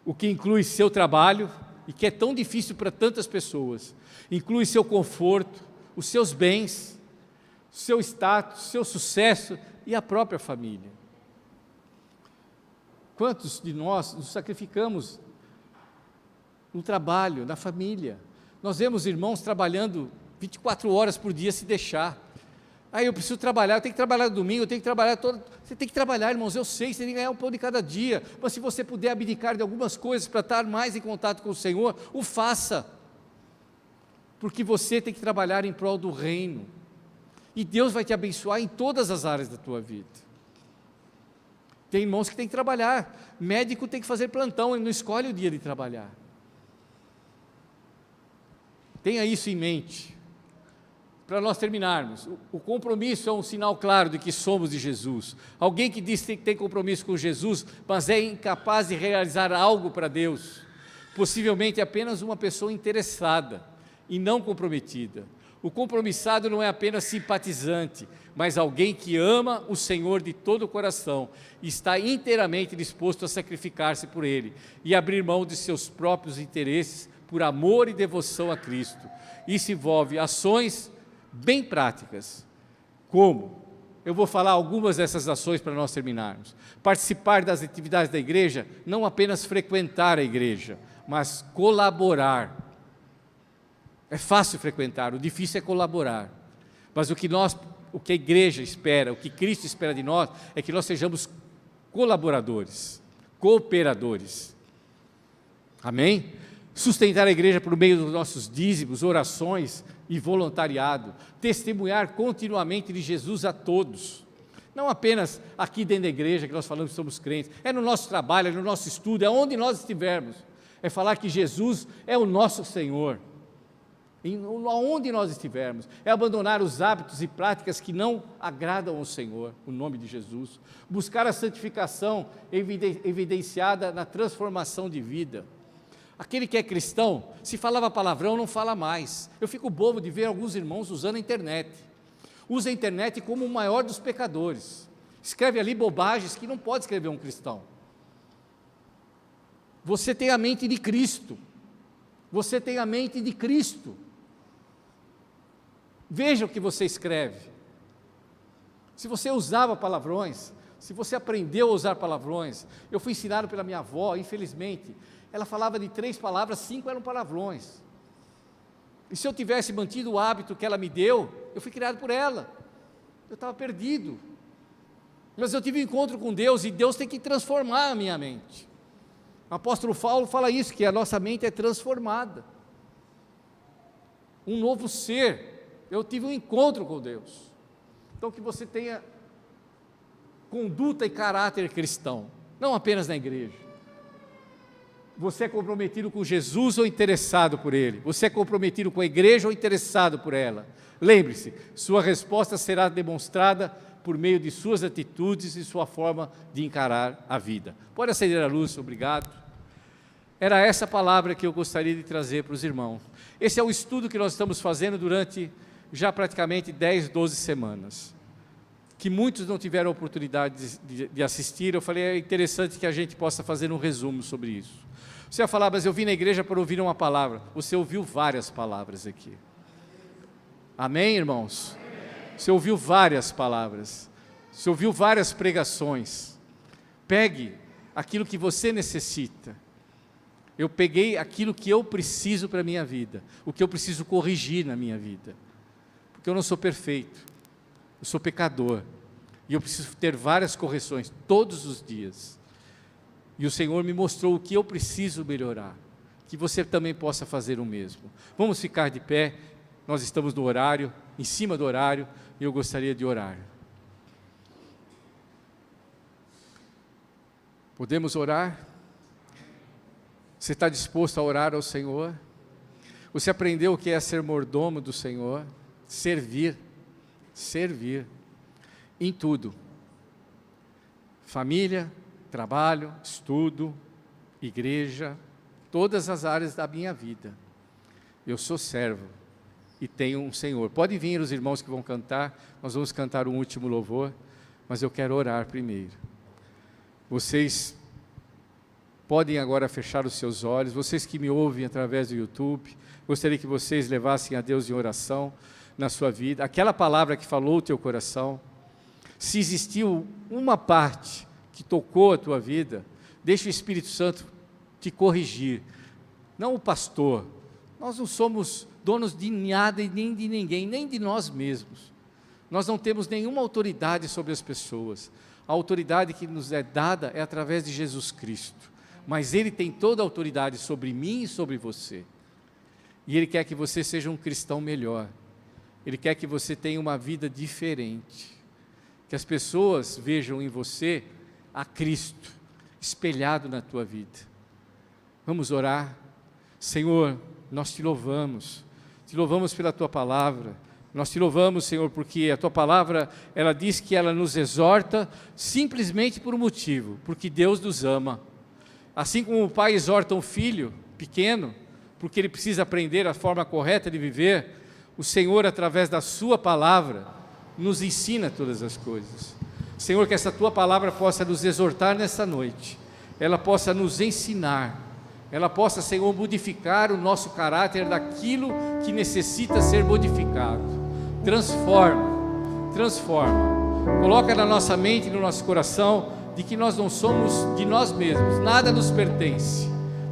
Speaker 1: O que inclui seu trabalho, e que é tão difícil para tantas pessoas. Inclui seu conforto, os seus bens, seu status, seu sucesso e a própria família. Quantos de nós nos sacrificamos no trabalho, na família? Nós vemos irmãos trabalhando 24 horas por dia se deixar. Eu preciso trabalhar, eu tenho que trabalhar no domingo, eu tenho que trabalhar todo... Você tem que trabalhar, irmãos, eu sei, você tem que ganhar o pão de cada dia, mas se você puder abdicar de algumas coisas para estar mais em contato com o Senhor, o faça, porque você tem que trabalhar em prol do reino, e Deus vai te abençoar em todas as áreas da tua vida. Tem irmãos que têm que trabalhar, médico tem que fazer plantão, ele não escolhe o dia de trabalhar. Tenha isso em mente. Para nós terminarmos, o compromisso é um sinal claro de que somos de Jesus. Alguém que diz que tem compromisso com Jesus, mas é incapaz de realizar algo para Deus, possivelmente é apenas uma pessoa interessada e não comprometida. O compromissado não é apenas simpatizante, mas alguém que ama o Senhor de todo o coração e está inteiramente disposto a sacrificar-se por Ele e abrir mão de seus próprios interesses por amor e devoção a Cristo. Isso envolve ações bem práticas, como, eu vou falar algumas dessas ações para nós terminarmos. Participar das atividades da igreja, não apenas frequentar a igreja, mas colaborar. É fácil frequentar, o difícil é colaborar, mas o que a igreja espera, o que Cristo espera de nós, é que nós sejamos colaboradores, cooperadores, amém? Sustentar a igreja por meio dos nossos dízimos, orações e voluntariado, testemunhar continuamente de Jesus a todos, não apenas aqui dentro da igreja que nós falamos que somos crentes, é no nosso trabalho, é no nosso estudo, é onde nós estivermos, é falar que Jesus é o nosso Senhor, aonde nós estivermos, é abandonar os hábitos e práticas que não agradam ao Senhor, o nome de Jesus, buscar a santificação evidenciada na transformação de vida. Aquele que é cristão, se falava palavrão, não fala mais. Eu fico bobo de ver alguns irmãos usando a internet. Usa a internet como o maior dos pecadores. Escreve ali bobagens que não pode escrever um cristão. Você tem a mente de Cristo. Você tem a mente de Cristo. Veja o que você escreve. Se você usava palavrões, se você aprendeu a usar palavrões, eu fui ensinado pela minha avó, infelizmente, ela falava de 3 palavras, 5 eram palavrões. E se eu tivesse mantido o hábito que ela me deu, eu fui criado por ela. Eu estava perdido. Mas eu tive um encontro com Deus e Deus tem que transformar a minha mente. O apóstolo Paulo fala isso, que a nossa mente é transformada. Um novo ser. Eu tive um encontro com Deus. Então que você tenha conduta e caráter cristão, não apenas na igreja. Você é comprometido com Jesus ou interessado por Ele? Você é comprometido com a igreja ou interessado por ela? Lembre-se, sua resposta será demonstrada por meio de suas atitudes e sua forma de encarar a vida. Pode acender a luz, obrigado. Era essa palavra que eu gostaria de trazer para os irmãos. Esse é o estudo que nós estamos fazendo durante já praticamente 10, 12 semanas. Que muitos não tiveram a oportunidade de assistir. Eu falei, é interessante que a gente possa fazer um resumo sobre isso. Você vai falar, mas eu vim na igreja para ouvir uma palavra. Você ouviu várias palavras aqui. Amém, irmãos? Você ouviu várias palavras. Você ouviu várias pregações. Pegue aquilo que você necessita. Eu peguei aquilo que eu preciso para a minha vida. O que eu preciso corrigir na minha vida. Porque eu não sou perfeito. Eu sou pecador. E eu preciso ter várias correções todos os dias. E o Senhor me mostrou o que eu preciso melhorar. Que você também possa fazer o mesmo. Vamos ficar de pé. Nós estamos no horário, em cima do horário, e eu gostaria de orar. Podemos orar? Você está disposto a orar ao Senhor? Você aprendeu o que é ser mordomo do Senhor? Servir em tudo. Família, trabalho, estudo, igreja, todas as áreas da minha vida. Eu sou servo e tenho um Senhor. Podem vir os irmãos que vão cantar, nós vamos cantar um último louvor, mas eu quero orar primeiro. Vocês podem agora fechar os seus olhos, vocês que me ouvem através do YouTube, gostaria que vocês levassem a Deus em oração na sua vida, aquela palavra que falou o teu coração. Se existiu uma parte que tocou a tua vida, deixa o Espírito Santo te corrigir, não o pastor. Nós não somos donos de nada e nem de ninguém, nem de nós mesmos. Nós não temos nenhuma autoridade sobre as pessoas. A autoridade que nos é dada é através de Jesus Cristo. Mas Ele tem toda a autoridade sobre mim e sobre você. E Ele quer que você seja um cristão melhor. Ele quer que você tenha uma vida diferente. Que as pessoas vejam em você a Cristo espelhado na tua vida. Vamos orar. Senhor, nós te louvamos pela tua palavra, nós te louvamos, Senhor, porque a tua palavra, ela diz que ela nos exorta simplesmente por um motivo, porque Deus nos ama. Assim como o pai exorta um filho pequeno, porque ele precisa aprender a forma correta de viver, o Senhor, através da sua palavra, nos ensina todas as coisas. Senhor, que essa tua palavra possa nos exortar nessa noite, ela possa nos ensinar, ela possa, Senhor, modificar o nosso caráter daquilo que necessita ser modificado. Transforma, coloca na nossa mente e no nosso coração, de que nós não somos de nós mesmos, nada nos pertence,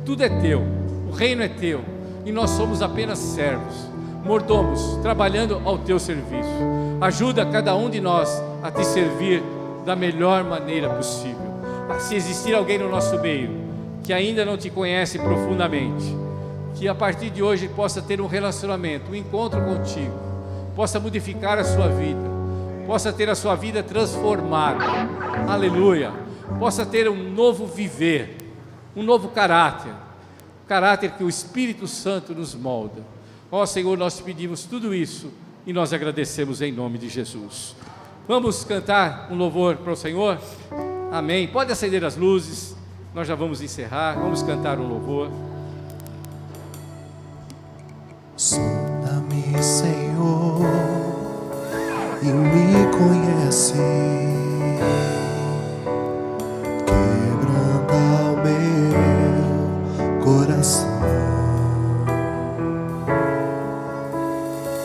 Speaker 1: tudo é teu, o reino é teu, e nós somos apenas servos, mordomos, trabalhando ao teu serviço. Ajuda cada um de nós a te servir da melhor maneira possível. Se existir alguém no nosso meio, que ainda não te conhece profundamente, que a partir de hoje possa ter um relacionamento, um encontro contigo, possa modificar a sua vida, possa ter a sua vida transformada, aleluia, possa ter um novo viver, um novo caráter, o caráter que o Espírito Santo nos molda. Ó Senhor, nós te pedimos tudo isso e nós agradecemos em nome de Jesus. Vamos cantar um louvor para o Senhor? Amém. Pode acender as luzes. Nós já vamos encerrar, vamos cantar um louvor.
Speaker 2: Sonda-me, Senhor, e me conhece. Quebranta o meu coração.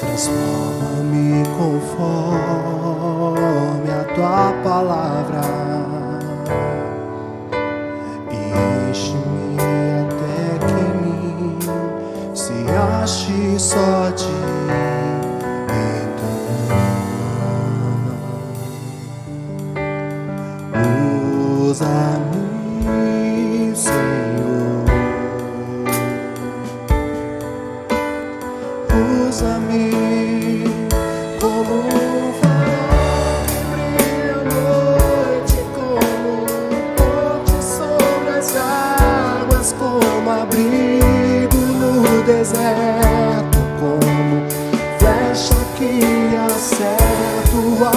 Speaker 2: Transforma-me conforme a tua palavra. Enche-me até que em mim se ache só de então. Usa-me, Senhor. Usa-me como um farol que brilha à noite, como ponte sobre as águas, como abrigo no deserto, como flecha que acerta o alvo.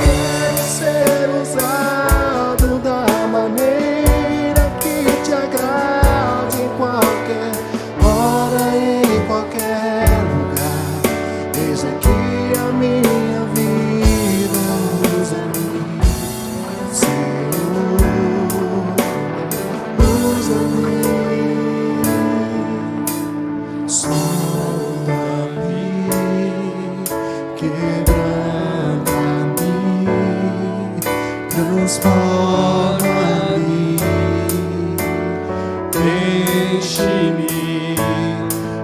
Speaker 2: Quero ser usado da maneira que te agrade, em qualquer hora, em qualquer lugar. Eis aqui a minha vida, usa-me, Senhor, usa-me. Sonda-me, quebranta-me, transforma-me, enche-me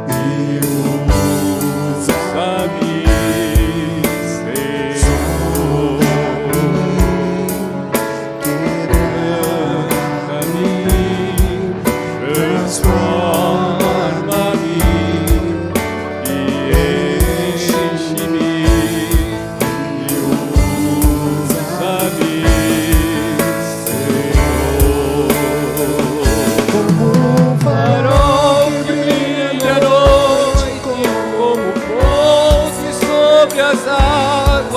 Speaker 2: e usa-me, Senhor.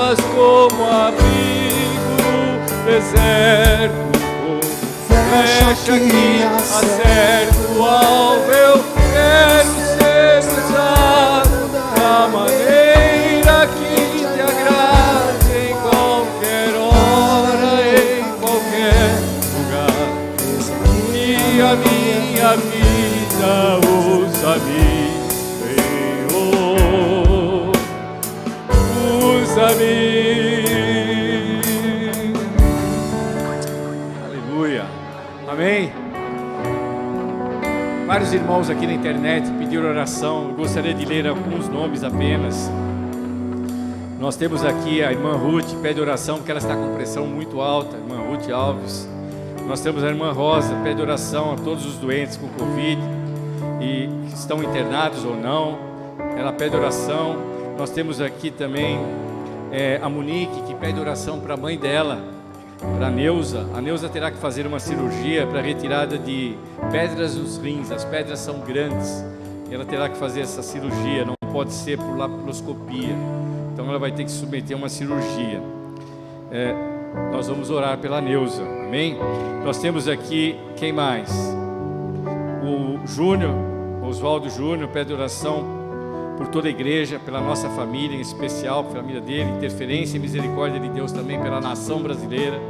Speaker 1: águas como abrigo, deserto como flecha que acerta o alvo. Eu quero ser usado da maneira que te agrade, em qualquer hora, em qualquer lugar. E a minha vida usa-me, Senhor, usa-me. Aleluia, amém. Vários irmãos aqui na internet pediram oração. Eu gostaria de ler alguns nomes apenas. Nós temos aqui a irmã Ruth, pede oração porque ela está com pressão muito alta, irmã Ruth Alves. Nós temos a irmã Rosa, pede oração a todos os doentes com Covid e que estão internados ou não, ela pede oração. Nós temos aqui também a Monique, que pede oração para a mãe dela, para a Neuza. A Neuza terá que fazer uma cirurgia para retirada de pedras nos rins. As pedras são grandes, ela terá que fazer essa cirurgia, não pode ser por laparoscopia, então ela vai ter que submeter a uma cirurgia. Nós vamos orar pela Neuza, amém? Nós temos aqui, quem mais? O Júnior, Oswaldo Júnior, pede oração por toda a igreja, pela nossa família em especial, pela família dele, interferência e misericórdia de Deus também pela nação brasileira.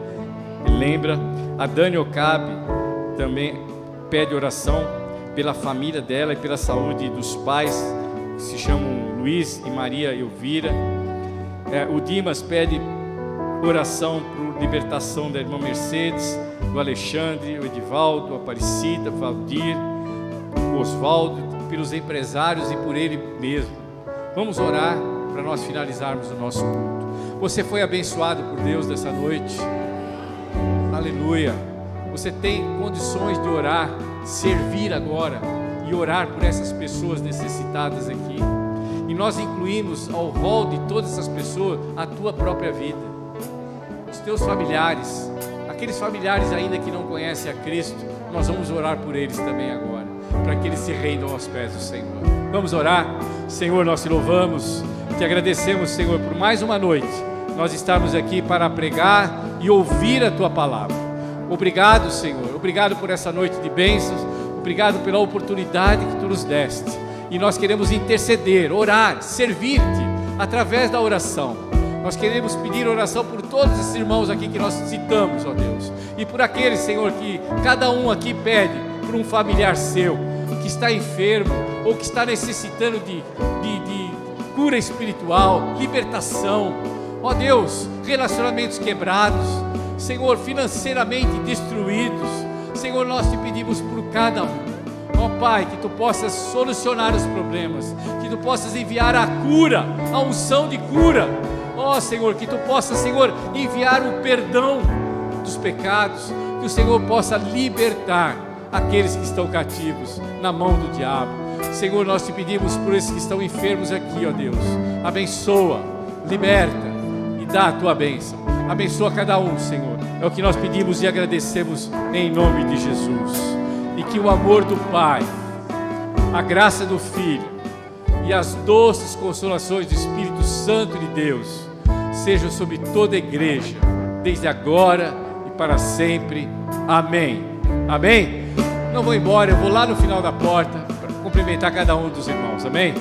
Speaker 1: Ele lembra. A Dani Okabe também pede oração pela família dela e pela saúde dos pais, que se chamam Luiz e Maria Elvira. O Dimas pede oração por libertação da irmã Mercedes, do Alexandre, o Edivaldo, a Aparecida, o Valdir, o Oswaldo, pelos empresários e por ele mesmo. Vamos orar para nós finalizarmos o nosso culto. Você foi abençoado por Deus nessa noite? Aleluia. Você tem condições de orar, servir agora e orar por essas pessoas necessitadas aqui. E nós incluímos ao rol de todas essas pessoas a tua própria vida, os teus familiares, aqueles familiares ainda que não conhecem a Cristo. Nós vamos orar por eles também agora, para que eles se rendam aos pés do Senhor. Vamos orar. Senhor, nós te louvamos, te agradecemos, Senhor, por mais uma noite nós estamos aqui para pregar e ouvir a tua palavra. Obrigado, Senhor, obrigado por essa noite de bênçãos, obrigado pela oportunidade que tu nos deste, e nós queremos interceder, orar, servir-te através da oração. Nós queremos pedir oração por todos esses irmãos aqui que nós citamos, ó Deus, e por aqueles, Senhor, que cada um aqui pede por um familiar seu que está enfermo ou que está necessitando de cura espiritual, libertação, ó Deus, relacionamentos quebrados, Senhor, financeiramente destruídos. Senhor, nós te pedimos por cada um, ó Pai, que tu possas solucionar os problemas, que tu possas enviar a cura, a unção de cura, ó Senhor, que tu possas, Senhor, enviar o perdão dos pecados, que o Senhor possa libertar aqueles que estão cativos na mão do diabo. Senhor, nós te pedimos por esses que estão enfermos aqui, ó Deus, abençoa, liberta e dá a tua bênção. Abençoa cada um, Senhor, é o que nós pedimos e agradecemos em nome de Jesus. E que o amor do Pai, a graça do Filho e as doces consolações do Espírito Santo de Deus sejam sobre toda a igreja, desde agora e para sempre. Amém. Amém? Não vou embora, eu vou lá no final da porta para cumprimentar cada um dos irmãos. Amém?